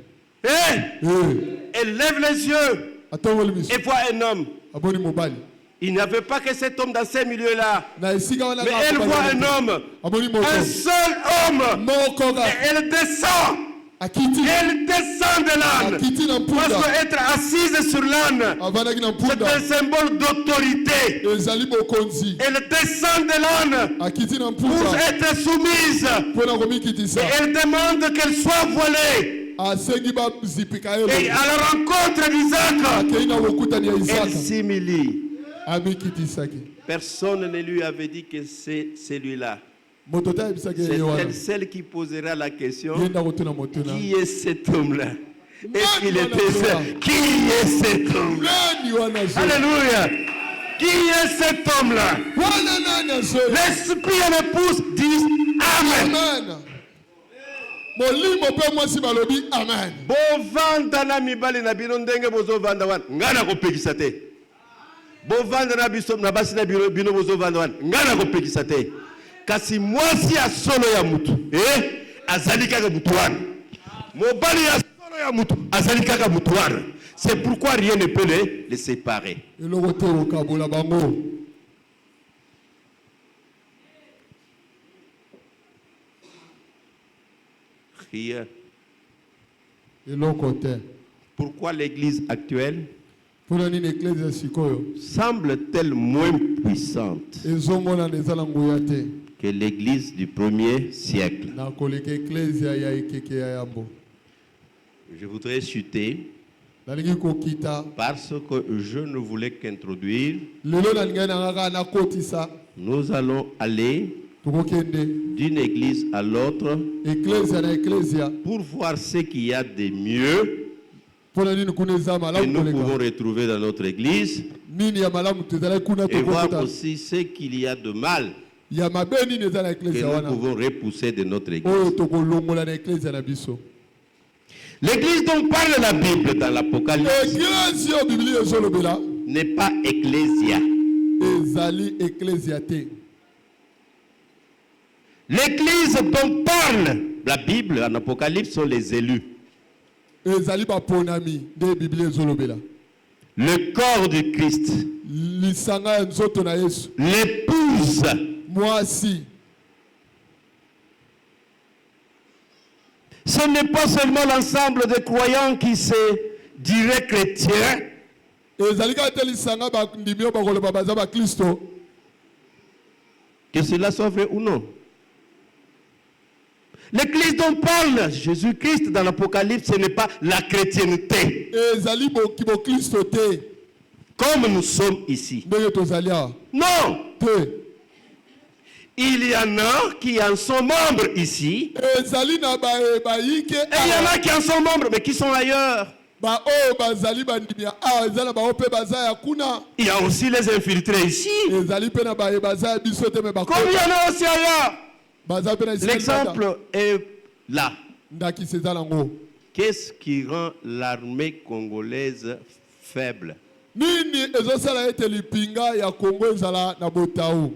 Et elle lève les yeux atongoli miso et voit un homme. aboni mobali Il n'y avait pas que cet homme dans ces milieux-là, na esika wana mais elle voit un homme, aboni un moto seul homme. moko Et kaka elle descend akiti Elle descend de l'âne. akiti na Parce mpunda qu'être assise sur l'âne, avandaki na c'est mpunda un symbole d'autorité. ezali bokonzi Elle descend de l'âne akiti na pour mpunda être soumise. mpo na komikitisa Et elle demande qu'elle soit volée. asengi bazipika Et ye à la rencontre d'Isaac, akei na bokutani ya elle isaka s'humilie. amikitisaki Personne ne lui avait dit que c'est celui-là. moto te ayebisaki C'est ye wana elle celle qui posera la question. ye ndako tuna motuna Qui est cet homme-là? Est-ce qu'il Nani était wana ça? zola? Qui est cet homme-là? nani wana zo Alléluia. Qui est cet homme-là? wana nani azo L'esprit et l'épouse disent Amen. amen molimo mpe mwasi balobi amen Bovanda na mibali na bino ndenge bozovanda wana ngai nakopekisa te. Bovanda na biso na basi na bino bozovanda wana ngai nakopekisa te. Kasi mwasi ya solo ya mutu azali kaka mutu wana. Mobali ya solo ya mutu azali kaka mutu wana. C'est pourquoi rien ne peut les séparer. eloko te okabola bango Rien. eloko te Pourquoi l'église actuelle mpona nini eklese ya sikoyo semble-t-elle moins puissante ezomonana eza na nguya te que l'église du premier siècle? na koleka eklese ya ekeke ya yambo Je voudrais chuter nalingi kokita parce que je ne voulais qu'introduire. lelo nalingai nanga kaka nakotisa Nous allons aller tokokende d'une église à l'autre eklesia na eklesia pour voir ce qu'il y a de mieux mpona nini kuna eza que malamu nous pouvons koleka retrouver dans notre église nini ya malamu tozalaki kuna et voir tokokota aussi ce qu'il y a de mal ya mabe nini eza na que eklesia nous wana pouvons repousser de notre oyo église. tokolongola na eklesia na biso L'église dont parle la Bible dans l'Apocalypse eklesi oyo biblia ezolobela n'est pas ecclésia. ezali eklesia te L'église dont parle la Bible en Apocalypse sont les élus. ezali baponami nde biblia ezolobela Le corps du Christ, lisanga ya nzoto na yesu l'épouse, mwasi ce n'est pas seulement l'ensemble des croyants qui se diraient chrétiens, ezali kaka te lisanga bandimi oyo bakoloba baza bakristo que cela soit vrai ou non. L'église dont parle Jésus-Christ dans l'Apocalypse, ce n'est pas la chrétienté, ezali bokristo te comme nous sommes ici. ndenge tozali awa Non, te il y en a qui en sont membres ici, ezali na bayike et il y en a qui en sont membres, mais qui sont ailleurs. baoyo bazali bandimi ya awa eza na bao mpe baza ya kuna Il y a aussi les infiltrés ici, ezali mpe na baye baza ya biso te me comme il y en a aussi ailleurs. baza mpe na L'exemple est là. ndakisa eza nango Qu'est-ce qui rend l'armée congolaise faible? nini ezosala ete lipinga ya kongo ezala na botau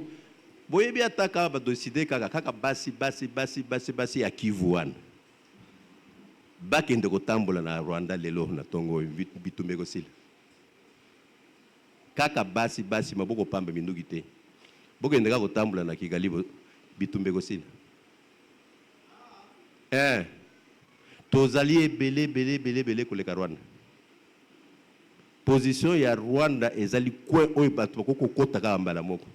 Boyebi ataka badoside kaka basi ya Kivu wana. Bakende kotambola na Rwanda lelo na tongo bitumbe kosila. Kaka basi maboko pamba minduki te. Bokende kaka kotambola na Kigali bitumbe kosila. Tozali belé koleka Rwanda. Position ya Rwanda ezali coin oyo bato kokota kaka mbala moko.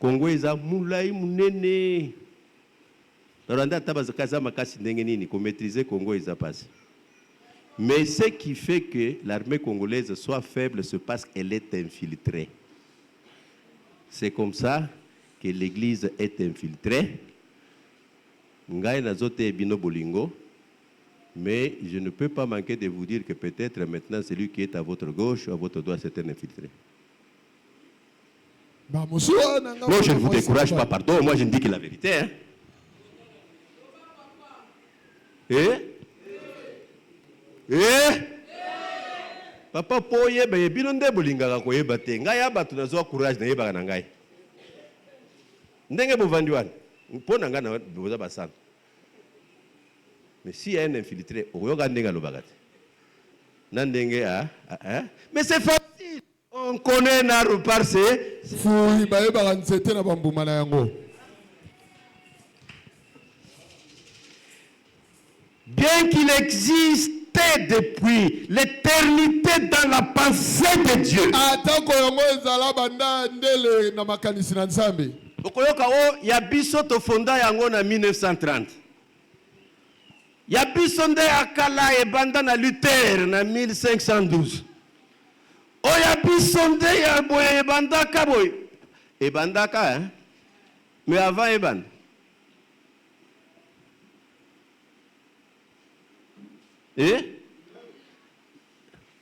Congo eza mulai munene. Rwanda tabazakaza makasi ndenge nini ko maîtriser Congo eza passé. Mais ce qui fait que l'armée congolaise soit faible, c'est parce qu'elle est infiltrée. C'est comme ça que l'église est infiltrée. Ngai nazote bino bolingo. Mais je ne peux pas manquer de vous dire que peut-être maintenant celui qui est à votre gauche ou à votre droite c'est un infiltré. Bah, Non, je ne vous décourage pas, pardon, moi je ne dis que la vérité. Hein. Papa po yeba bino nde bolingaka koyeba te ngai abatu nazwa courage na yebaka na ngai ndenge bovandi wana mpo na ngai na boza basana mais si y a un infiltré oyoka ndenge alobaka te na ndenge mais c'est facile on connaît na reparse fui bayebaka nzete na bambuma na yango bien qu'il existait depuis l'éternité dans la pensée de Dieu. atako yango ezala banda ndele na makanisi na Nzambe. Okoyoka o ya biso to fonda yango na 1930. Ya biso nde akala ebanda na Luther na 1512. O ya biso nde ya boye ebandaka boye. Ebandaka hein? Mais avant ebanda.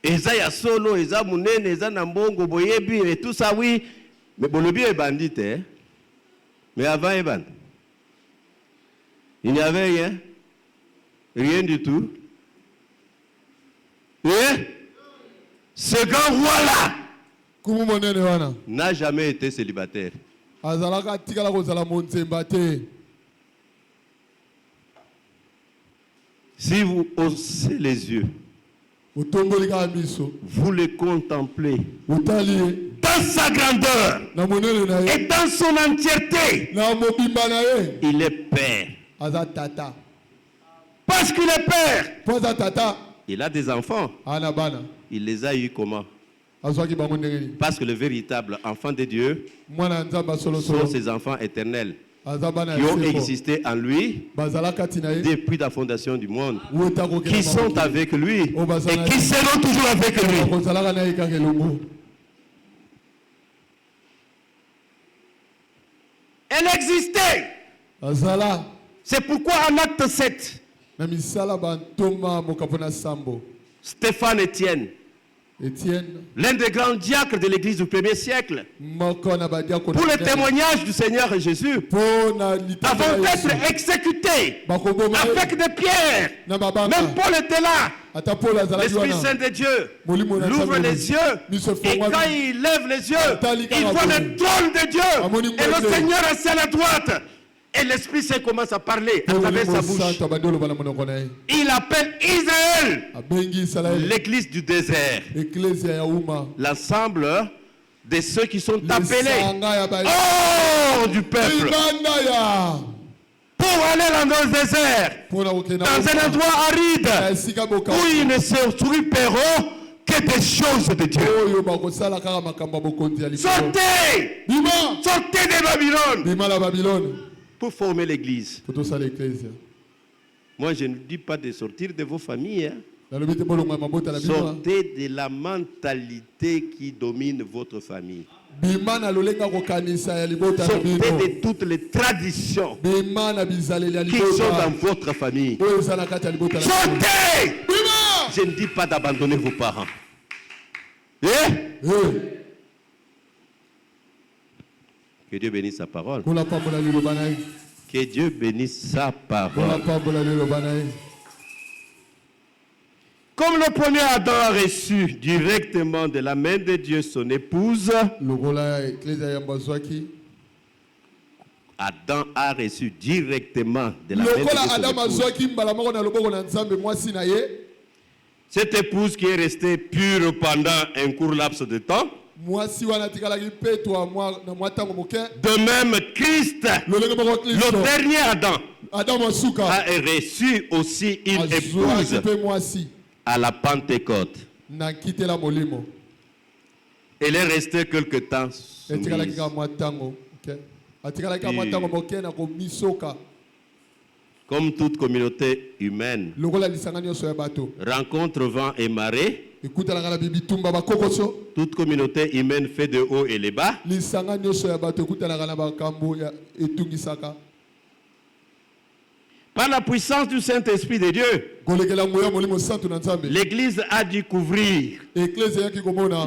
Eza ya solo, eza munene, eza na mbongo boyebi et tout ça oui. Mais bolobi ebandite hein? Mais avant Eban, il n'y avait rien. Rien du tout. Et ce grand roi-là n'a jamais été célibataire. Si vous haussez les yeux, vous le contemplez dans sa grandeur et dans son entièreté. Il est Père. Parce qu'il est Père, il a des enfants. Il les a eus comment? Parce que le véritable enfant de Dieu sont ses enfants éternels qui ont existé en lui depuis la fondation du monde, qui sont avec lui et qui seront toujours avec lui. Elle existait. C'est pourquoi en acte 7, Stéphane Étienne, l'un des grands diacres de l'église du 1er siècle, pour le témoignage du Seigneur Jésus, avant d'être exécuté avec des pierres, même Paul était là. L'Esprit Saint de Dieu l'ouvre les yeux, et quand il lève les yeux, il voit le trône de Dieu, et le Seigneur est à la droite. Et l'Esprit Saint commence à parler à travers sa bouche. Il appelle Israël l'église du désert. L'ensemble de ceux qui sont appelés hors du peuple pour aller dans le désert, dans un endroit aride où ils ne se trouveront que des choses de Dieu. Sortez! Sortez de Babylone! Pour former l'église. Moi, je ne dis pas de sortir de vos familles. Hein. Sortez de la mentalité qui domine votre famille. Sortez de toutes les traditions qui sont dans votre famille. Sortez! Je ne dis pas d'abandonner vos parents. Que Dieu bénisse sa parole. Que Dieu bénisse sa parole. Comme le premier Adam a reçu directement de la main de Dieu son épouse, Adam a reçu directement de la main de Dieu son épouse. Cette épouse qui est restée pure pendant un court laps de temps. De même, Christ, le dernier Adam, a reçu aussi une épouse à la Pentecôte. Elle est restée quelque temps soumise. Comme toute communauté humaine, rencontre vent et marée. Toute communauté humaine fait de haut et les bas. Par la puissance du Saint-Esprit de Dieu, l'Église a dû couvrir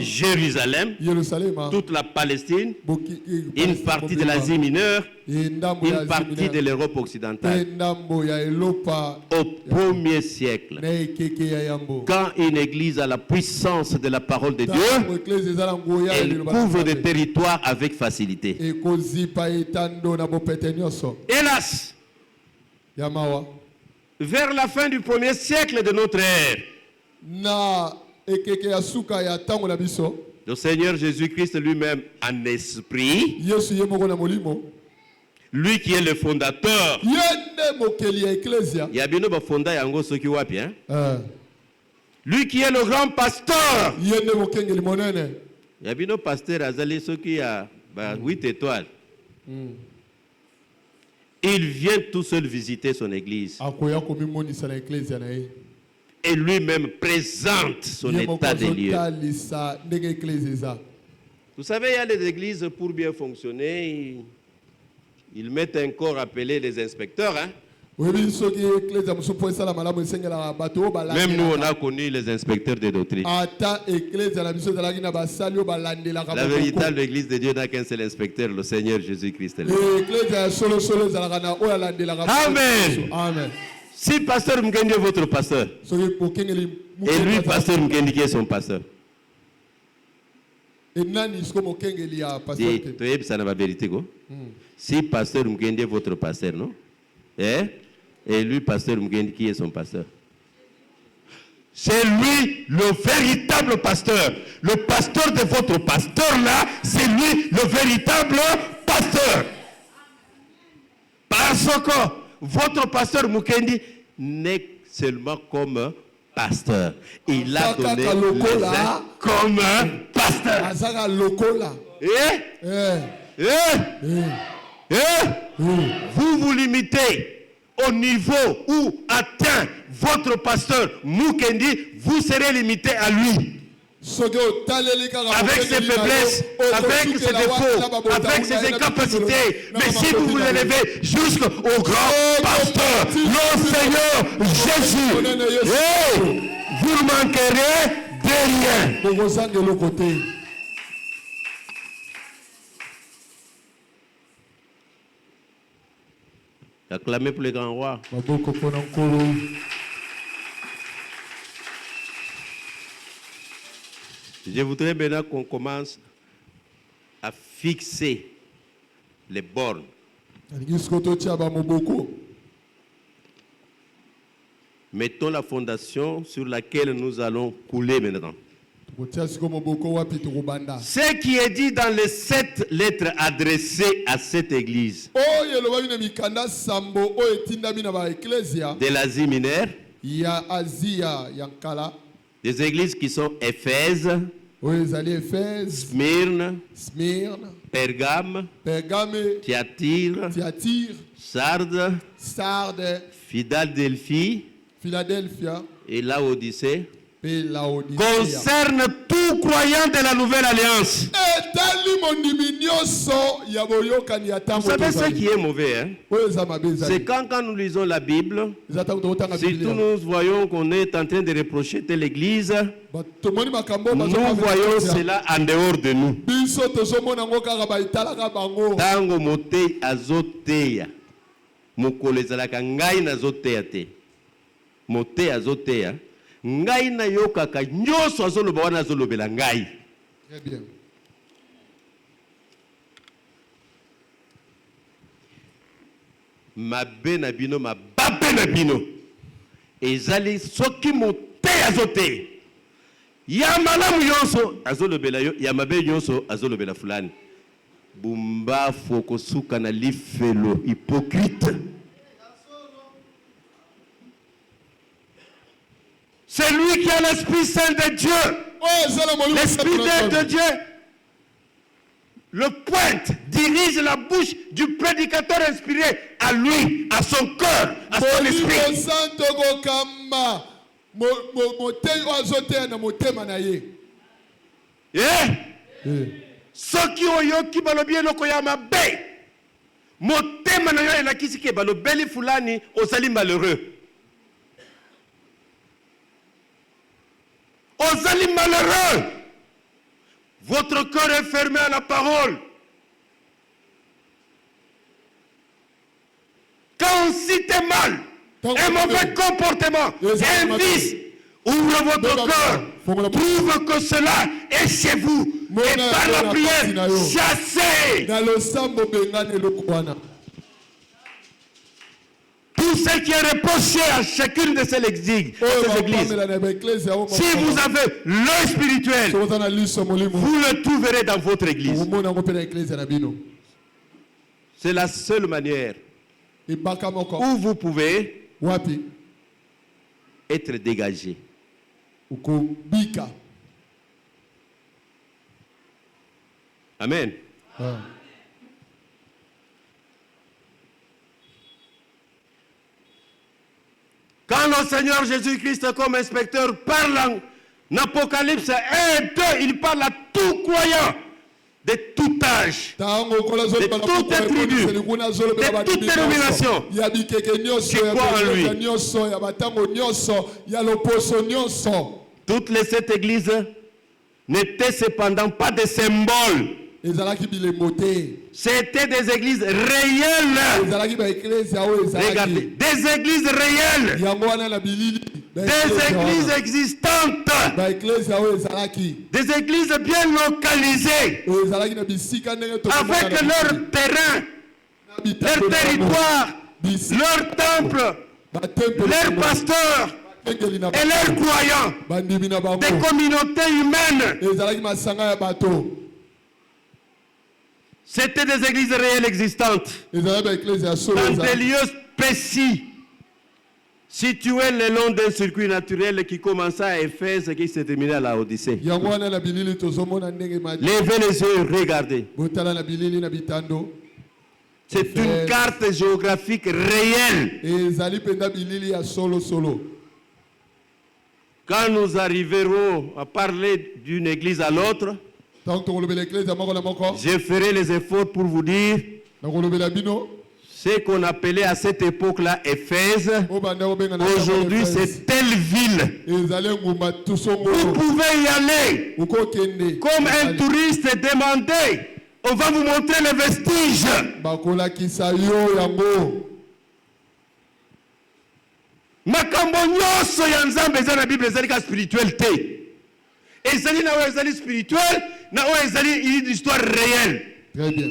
Jérusalem, toute la Palestine, une partie de l'Asie mineure, une partie de l'Europe occidentale. Au 1er siècle, quand une Église a la puissance de la parole de Dieu, elle couvre des territoires avec facilité. Hélas, vers la fin du 1er siècle de notre ère, le Seigneur Jésus-Christ lui-même en esprit Lui qui est le fondateur. Yende mokeli ya ecclesia. Yabino ba fonda yango soki wapi hein? Eh. Lui qui est le grand pasteur. Yende mokengeli monene. Yabino pasteur azali soki ya 8 étoiles. Il vient tout seul visiter son église. Akoya komimonisa na ecclesia na ye. Et lui-même présente son état des lieux. Vous savez, il y a des églises pour bien fonctionner. Ils mettent un corps appelé les inspecteurs. Hein? Même nous, on a connu les inspecteurs de doctrine. La véritable église de Dieu n'a qu'un seul inspecteur, le Seigneur Jésus-Christ. Amen. Amen. Si pasteur Mkendi est votre pasteur, et lui, pasteur Mkendi, qui est son pasteur. Ça n'a pas vérité. Si pasteur Mkendi est votre pasteur, non? Et lui, pasteur Mkendi, qui est son pasteur? C'est lui le véritable pasteur. Le pasteur de votre pasteur là, c'est lui le véritable pasteur. Parce que votre pasteur Mukendi n'est seulement comme pasteur. Il a donné les uns comme pasteur. Vous vous limitez au niveau où atteint votre pasteur Mukendi, vous serez limité à lui. Avec ses faiblesses, avec ses défauts, avec ses incapacités. Mais si vous vous élevez jusqu'au grand pasteur, le Seigneur Jésus, vous ne manquerez de rien. Acclamez pour les grands rois. Je voudrais maintenant qu'on commence à fixer les bornes. Mettons la fondation sur laquelle nous allons couler maintenant. Ce qui est dit dans les 7 lettres adressées à cette église de l'Asie mineure, des églises qui sont Éphèse, Smyrne, Pergame, Thyatire, Sardes, Philadelphie et Laodicée, concerne tout croyant de la nouvelle alliance. Vous savez ce qui est mauvais, hein? C'est quand nous lisons la Bible, surtout nous voyons qu'on est en train de reprocher telle église, nous voyons cela en dehors de nous. Tango mote azoteya, mokolo ezalaka ngai nazoteya te, mote azoteya. Ngai na yokaka nyoso azoloba wana azolobela ngai. Très bien. Mabe na bino mababe na bino ezali soki mote azote ya malamu yonso azolobela yo ya mabe yonso azolobela fulani. Bumba foko suka na lifelo hypocrite. C'est lui qui a l'Esprit Saint de Dieu. L'Esprit de Dieu le pointe, dirige la bouche du prédicateur inspiré à lui, à son cœur, à son esprit. Soki oyoki balobi eloko ya mabe, motema na yo elakisi ke balobeli fulani osali malheureux. Aux amis malheureux, votre cœur est fermé à la parole. Quand on cite mal, un mauvais comportement, un vice, ouvrez votre cœur, trouve que cela est chez vous. Et par la prière, chassez. Tout ce qui est reproché à chacune de ces églises, si vous avez l'œil spirituel, vous le trouverez dans votre église. C'est la seule manière ebaka moko où vous pouvez wapi être dégagé. ukobika. Amen. Ah. Quand le Seigneur Jésus-Christ comme inspecteur parle en Apocalypse 1 et 2, il parle à tout croyant de tout âge, de toute tribu, de toute dénomination. Tu crois en lui. Toutes les 7 églises n'étaient cependant pas des symboles. C'était des églises réelles. Regardez, des églises réelles. Des églises existantes. Des églises bien localisées. Avec leur terrain, leur territoire, leur temple, leurs pasteurs et leurs croyants. Des communautés humaines. C'était des églises réelles existantes. Dans des lieux précis, situés le long d'un circuit naturel qui commençait à Éphèse et qui se terminait à la Odyssée. Levez les yeux, regardez. C'est une carte géographique réelle. Quand nous arriverons à parler d'une église à l'autre, je ferai les efforts pour vous dire ce qu'on appelait à cette époque-là Éphèse. Aujourd'hui, c'est telle ville. Vous pouvez y aller comme un touriste et demander. On va vous montrer les vestiges. Makambo nyonso ya Nzambe eza na Bible ezali ka spirituel te. Ezali na oyo ezali spirituel, na oyo ezali une histoire réelle. Très bien.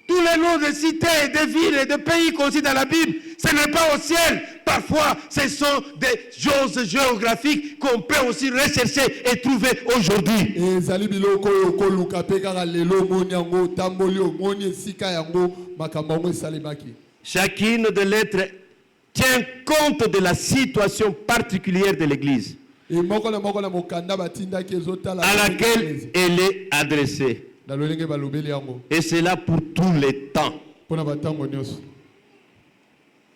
Tous les noms de cités, de villes et de pays qu'on cite dans la Bible, ce n'est pas au ciel. Parfois, ce sont des choses géographiques qu'on peut aussi rechercher et trouver aujourd'hui. Chacune des lettres tient compte de la situation particulière de l'Église à laquelle elle est adressée. Et c'est là pour tous les temps.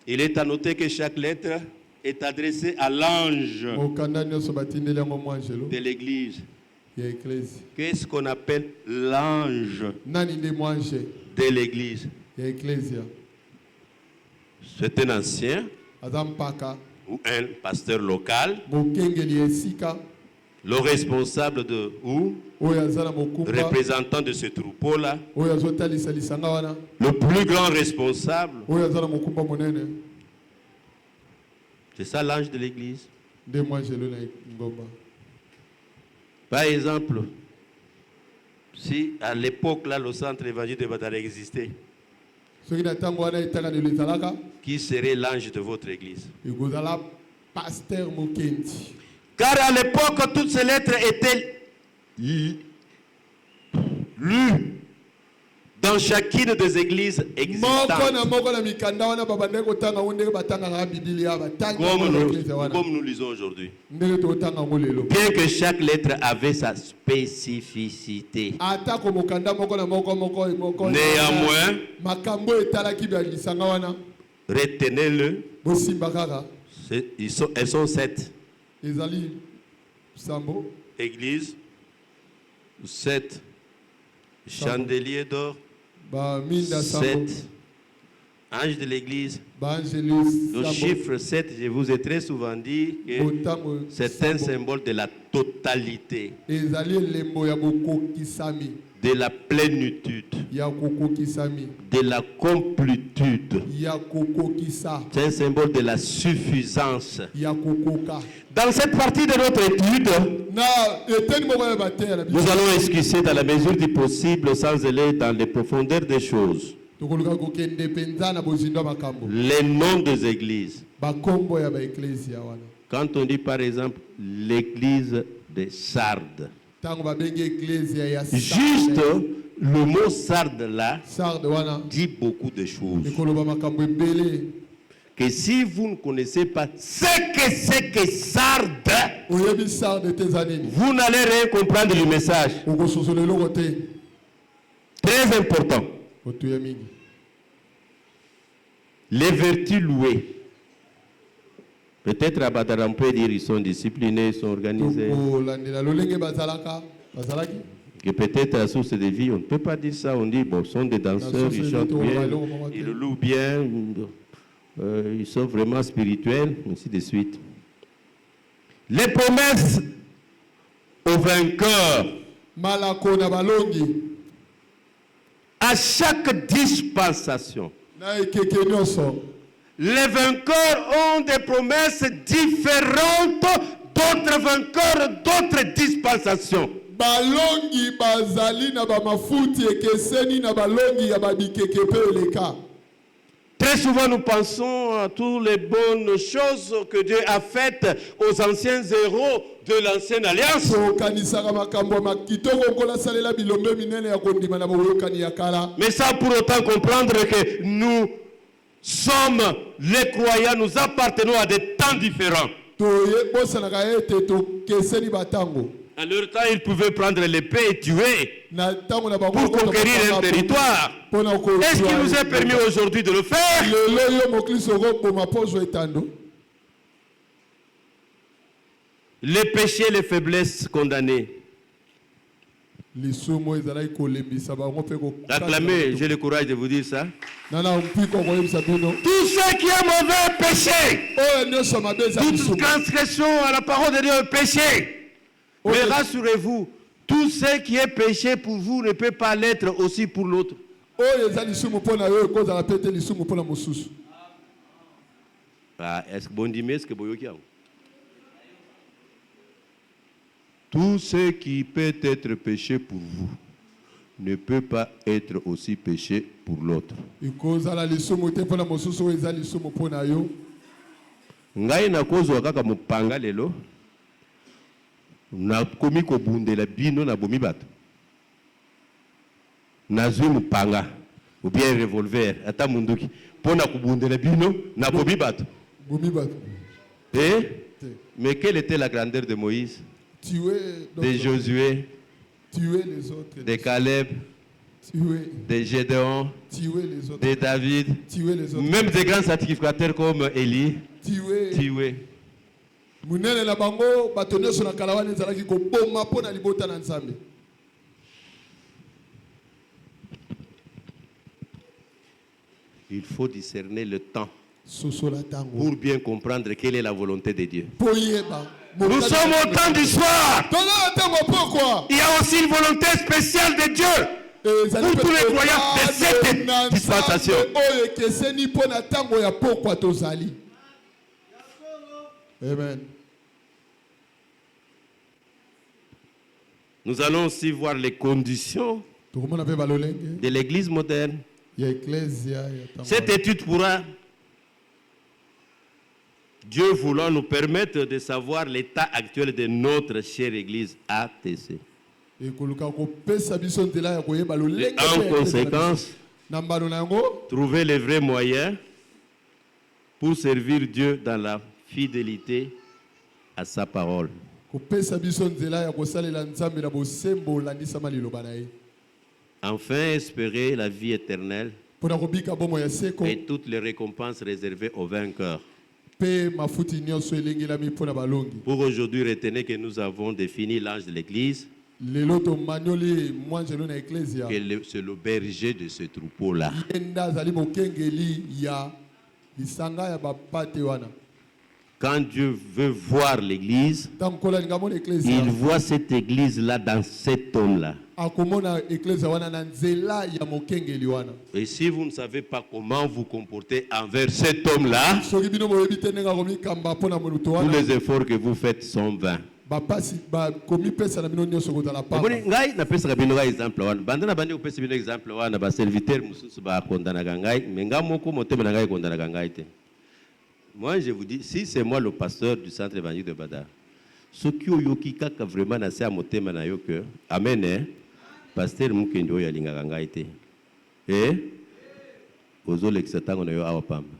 Il est à noter que chaque lettre est adressée à l'ange de l'Église. Qu'est-ce qu'on appelle l'ange de l'Église? C'est un ancien ou un pasteur local, le responsable de ou représentant de ce troupeau-là, le plus grand responsable. C'est ça l'ange de l'église. Par exemple, si à l'époque là le centre évangélique de Badara existait, qui serait l'ange de votre église? Car à l'époque, toutes ces lettres étaient lues dans chacune des églises existantes. Comme nous lisons aujourd'hui. Bien que chaque lettre avait sa spécificité. Néanmoins, retenez-le. Elles sont 7. Église, 7 chandeliers d'or, 7 anges de l'église. Le chiffre 7, je vous ai très souvent dit que c'est un symbole de la totalité, de la plénitude, de la complétude. C'est un symbole de la suffisance. Dans cette partie de notre étude, nous allons esquisser dans la mesure du possible, sans aller dans les profondeurs des choses, les noms des églises. Quand on dit par exemple l'église de Sardes, juste le mot sarde là sarde wana dit beaucoup de choses. ekoloba makambo ebele. Que si vous ne connaissez pas ce que c'est que sarde, Oyebi sarde te zanini. vous n'allez rien comprendre du message. Okososola eloko te. Très important. Otuya mingi. Les vertus louées. Peut-être à Badara, on peut dire ils sont disciplinés, ils sont organisés. Tokolandela lolenge bazalaki. Que peut-être à la source de vie, on ne peut pas dire ça. On dit, bon, ils sont des danseurs, ils chantent bien, ils louent bien, ils sont vraiment spirituels, ainsi de suite. Les promesses aux vainqueurs. Malako na balongi. À chaque dispensation, Na ekeke nyonso. les vainqueurs ont des promesses différentes d'autres vainqueurs, d'autres dispensations. Balongi bazali na bamafuti ekeseni na balongi ya babikeke pe eleka. Très souvent, nous pensons à toutes les bonnes choses que Dieu a faites aux anciens héros de l'ancienne alliance. Tokanisaka makambo makitoko nkola salela bilombe minene ya kondima na boyokani ya kala. Mais sans pour autant comprendre que nous sommes les croyants, nous appartenons à des temps différents. Toyebosanaka ete tokeseni batango. À leur temps, ils pouvaient prendre l'épée et tuer pour conquérir un territoire. Est-ce qu'il nous est permis aujourd'hui de le faire? Les péchés, les faiblesses condamnées. Acclamez, j'ai le courage de vous dire ça. Tout ce qui est mauvais péché, toute transgression à la parole de Dieu est péché. Mais rassurez-vous, tout ce qui est péché pour vous ne peut pas l'être aussi pour l'autre. Ah, est-ce que bon dimanche, est-ce que boyoki? Tout ce qui peut être péché pour vous ne peut pas être aussi péché pour l'autre. Ngai na kozwa kaka mopanga lelo. Na komi ko bundela bino na bomi bato. Na zwi mupanga ou bien revolver ata munduki pona ko bundela bino na bomi bato. Mais quelle était la grandeur de Moïse, de Josué, de Caleb, de Gédéon, de David, même des grands sacrificateurs comme Élie, tués. Munene na bango batonyo sona kalawane nzalaki ko bomba pona libota na nzambe. Il faut discerner le temps pour bien comprendre quelle est la volonté de Dieu. Nous sommes au temps du soir. Il y a aussi une volonté spéciale de Dieu pour tous les croyants de cette dispensation. Amen. Nous allons aussi voir les conditions de l'église moderne. Cette étude pourra, Dieu voulant, nous permettre de savoir l'état actuel de notre chère église ATC. Et en conséquence, trouver les vrais moyens pour servir Dieu dans la fidélité à sa parole. Enfin, espérer la vie éternelle et toutes les récompenses réservées aux vainqueurs. Pour aujourd'hui, retenez que nous avons défini l'ange de l'église. C'est le berger de ce troupeau-là. Quand Dieu veut voir l'église, il voit cette église-là dans cet homme-là. Et si vous ne savez pas comment vous comporter envers cet homme-là, tous les efforts que vous faites sont vains. Moi, je vous dis, si c'est moi le pasteur du centre évangélique de Badar, ce qui est vraiment assez à monter maintenant, amen. pasteur Mukendi oyo alingaka ngai te. Ozolekisa ntango na yo awa pamba.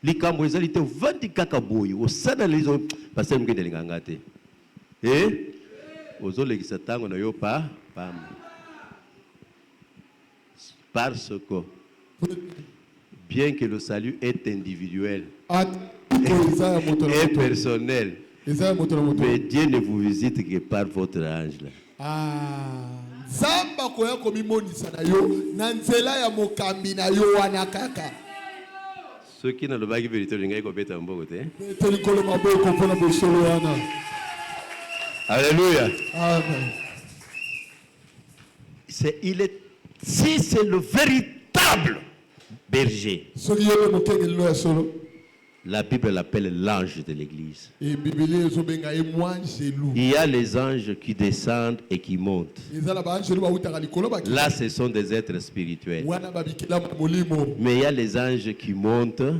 Likambo ezali te ovandi kaka boye osala lizo pasteur Mukendi alingaka ngai te. Ozolekisa ntango na yo pamba. Parce que bien que le salut est individuel et personnel, mais Dieu ne vous visite que par votre ange. Ceux qui n'ont pas de vérité, ils ont été en bon côté. Alléluia. Amen. Si c'est le véritable berger, la Bible l'appelle l'ange de l'église. Il y a les anges qui descendent et qui montent. Là, ce sont des êtres spirituels. Mais il y a les anges qui montent et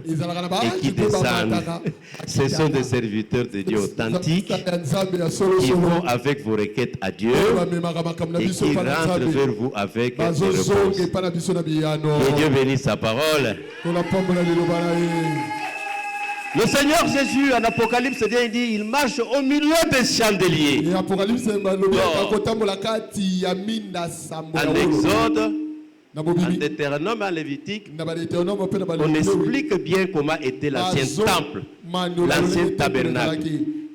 qui descendent. Ce sont des serviteurs de Dieu authentiques qui vont avec vos requêtes à Dieu et qui rentrent vers vous avec des réponses. Que Dieu bénisse sa parole. Le Seigneur Jésus, en Apocalypse, il dit, il marche au milieu des chandeliers. En Exode, en Deutéronome, en Lévitique, on explique bien comment était l'ancien temple, l'ancien tabernacle.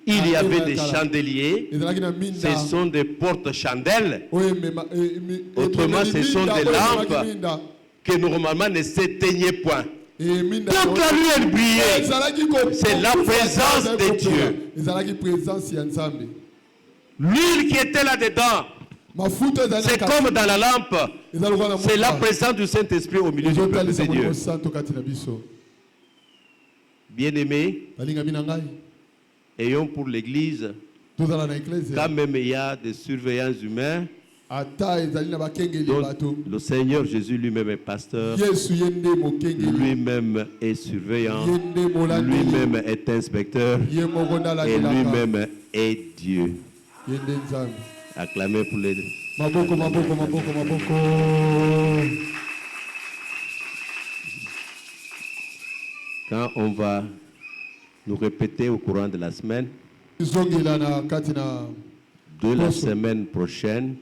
Il y avait des chandeliers, ce sont des portes-chandelles. Autrement, ce sont des lampes qui normalement ne s'éteignaient point. Toute la lumière brillait. C'est la présence de Dieu. L'huile qui était là-dedans, c'est comme dans la lampe. C'est la présence du Saint-Esprit au milieu du peuple de Dieu. Bien-aimés, ayons pour l'Église, quand même il y a des surveillants humains, donc, le Seigneur Jésus lui-même est pasteur, lui-même est surveillant, lui-même est inspecteur et lui-même est Dieu. Acclamez pour les deux. Quand on va nous répéter au courant de la semaine, de la semaine prochaine,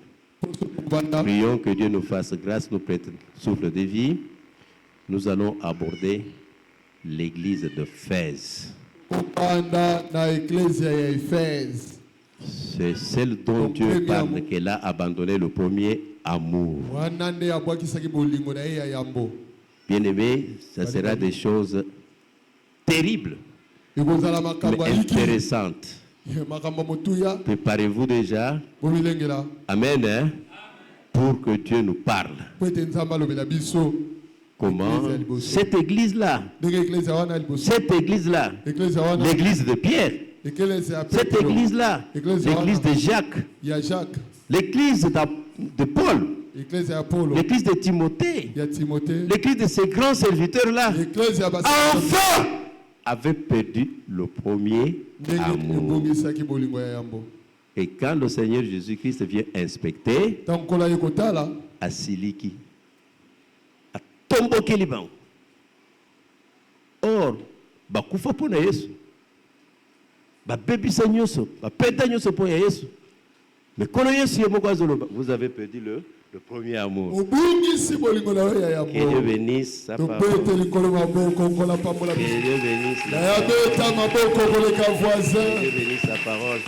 prions que Dieu nous fasse grâce, nous prête souffle de vie. Nous allons aborder l'église de Fès. C'est celle dont Dieu parle qu'elle a abandonné le premier amour. Bien-aimés, ça sera des choses terribles, mais intéressantes. Préparez-vous déjà. Amen. Hein? Pour que Dieu nous parle. Comment cette église-là, l'église de Pierre, cette église-là, l'église de Jacques, l'église de Paul, l'église de Timothée, l'église de ces grands serviteurs-là, enfin, avait perdu le premier amour. Et quand le Seigneur Jésus-Christ vient inspecter, à Siliki, à Tomboki Liban. Or, bakufa pona Yesu, babebisa nyoso, bapeta nyoso pona Yesu. Mais quand Yesu vous avez perdu le premier amour. Que Dieu bénisse sa parole. Que Dieu bénisse sa parole.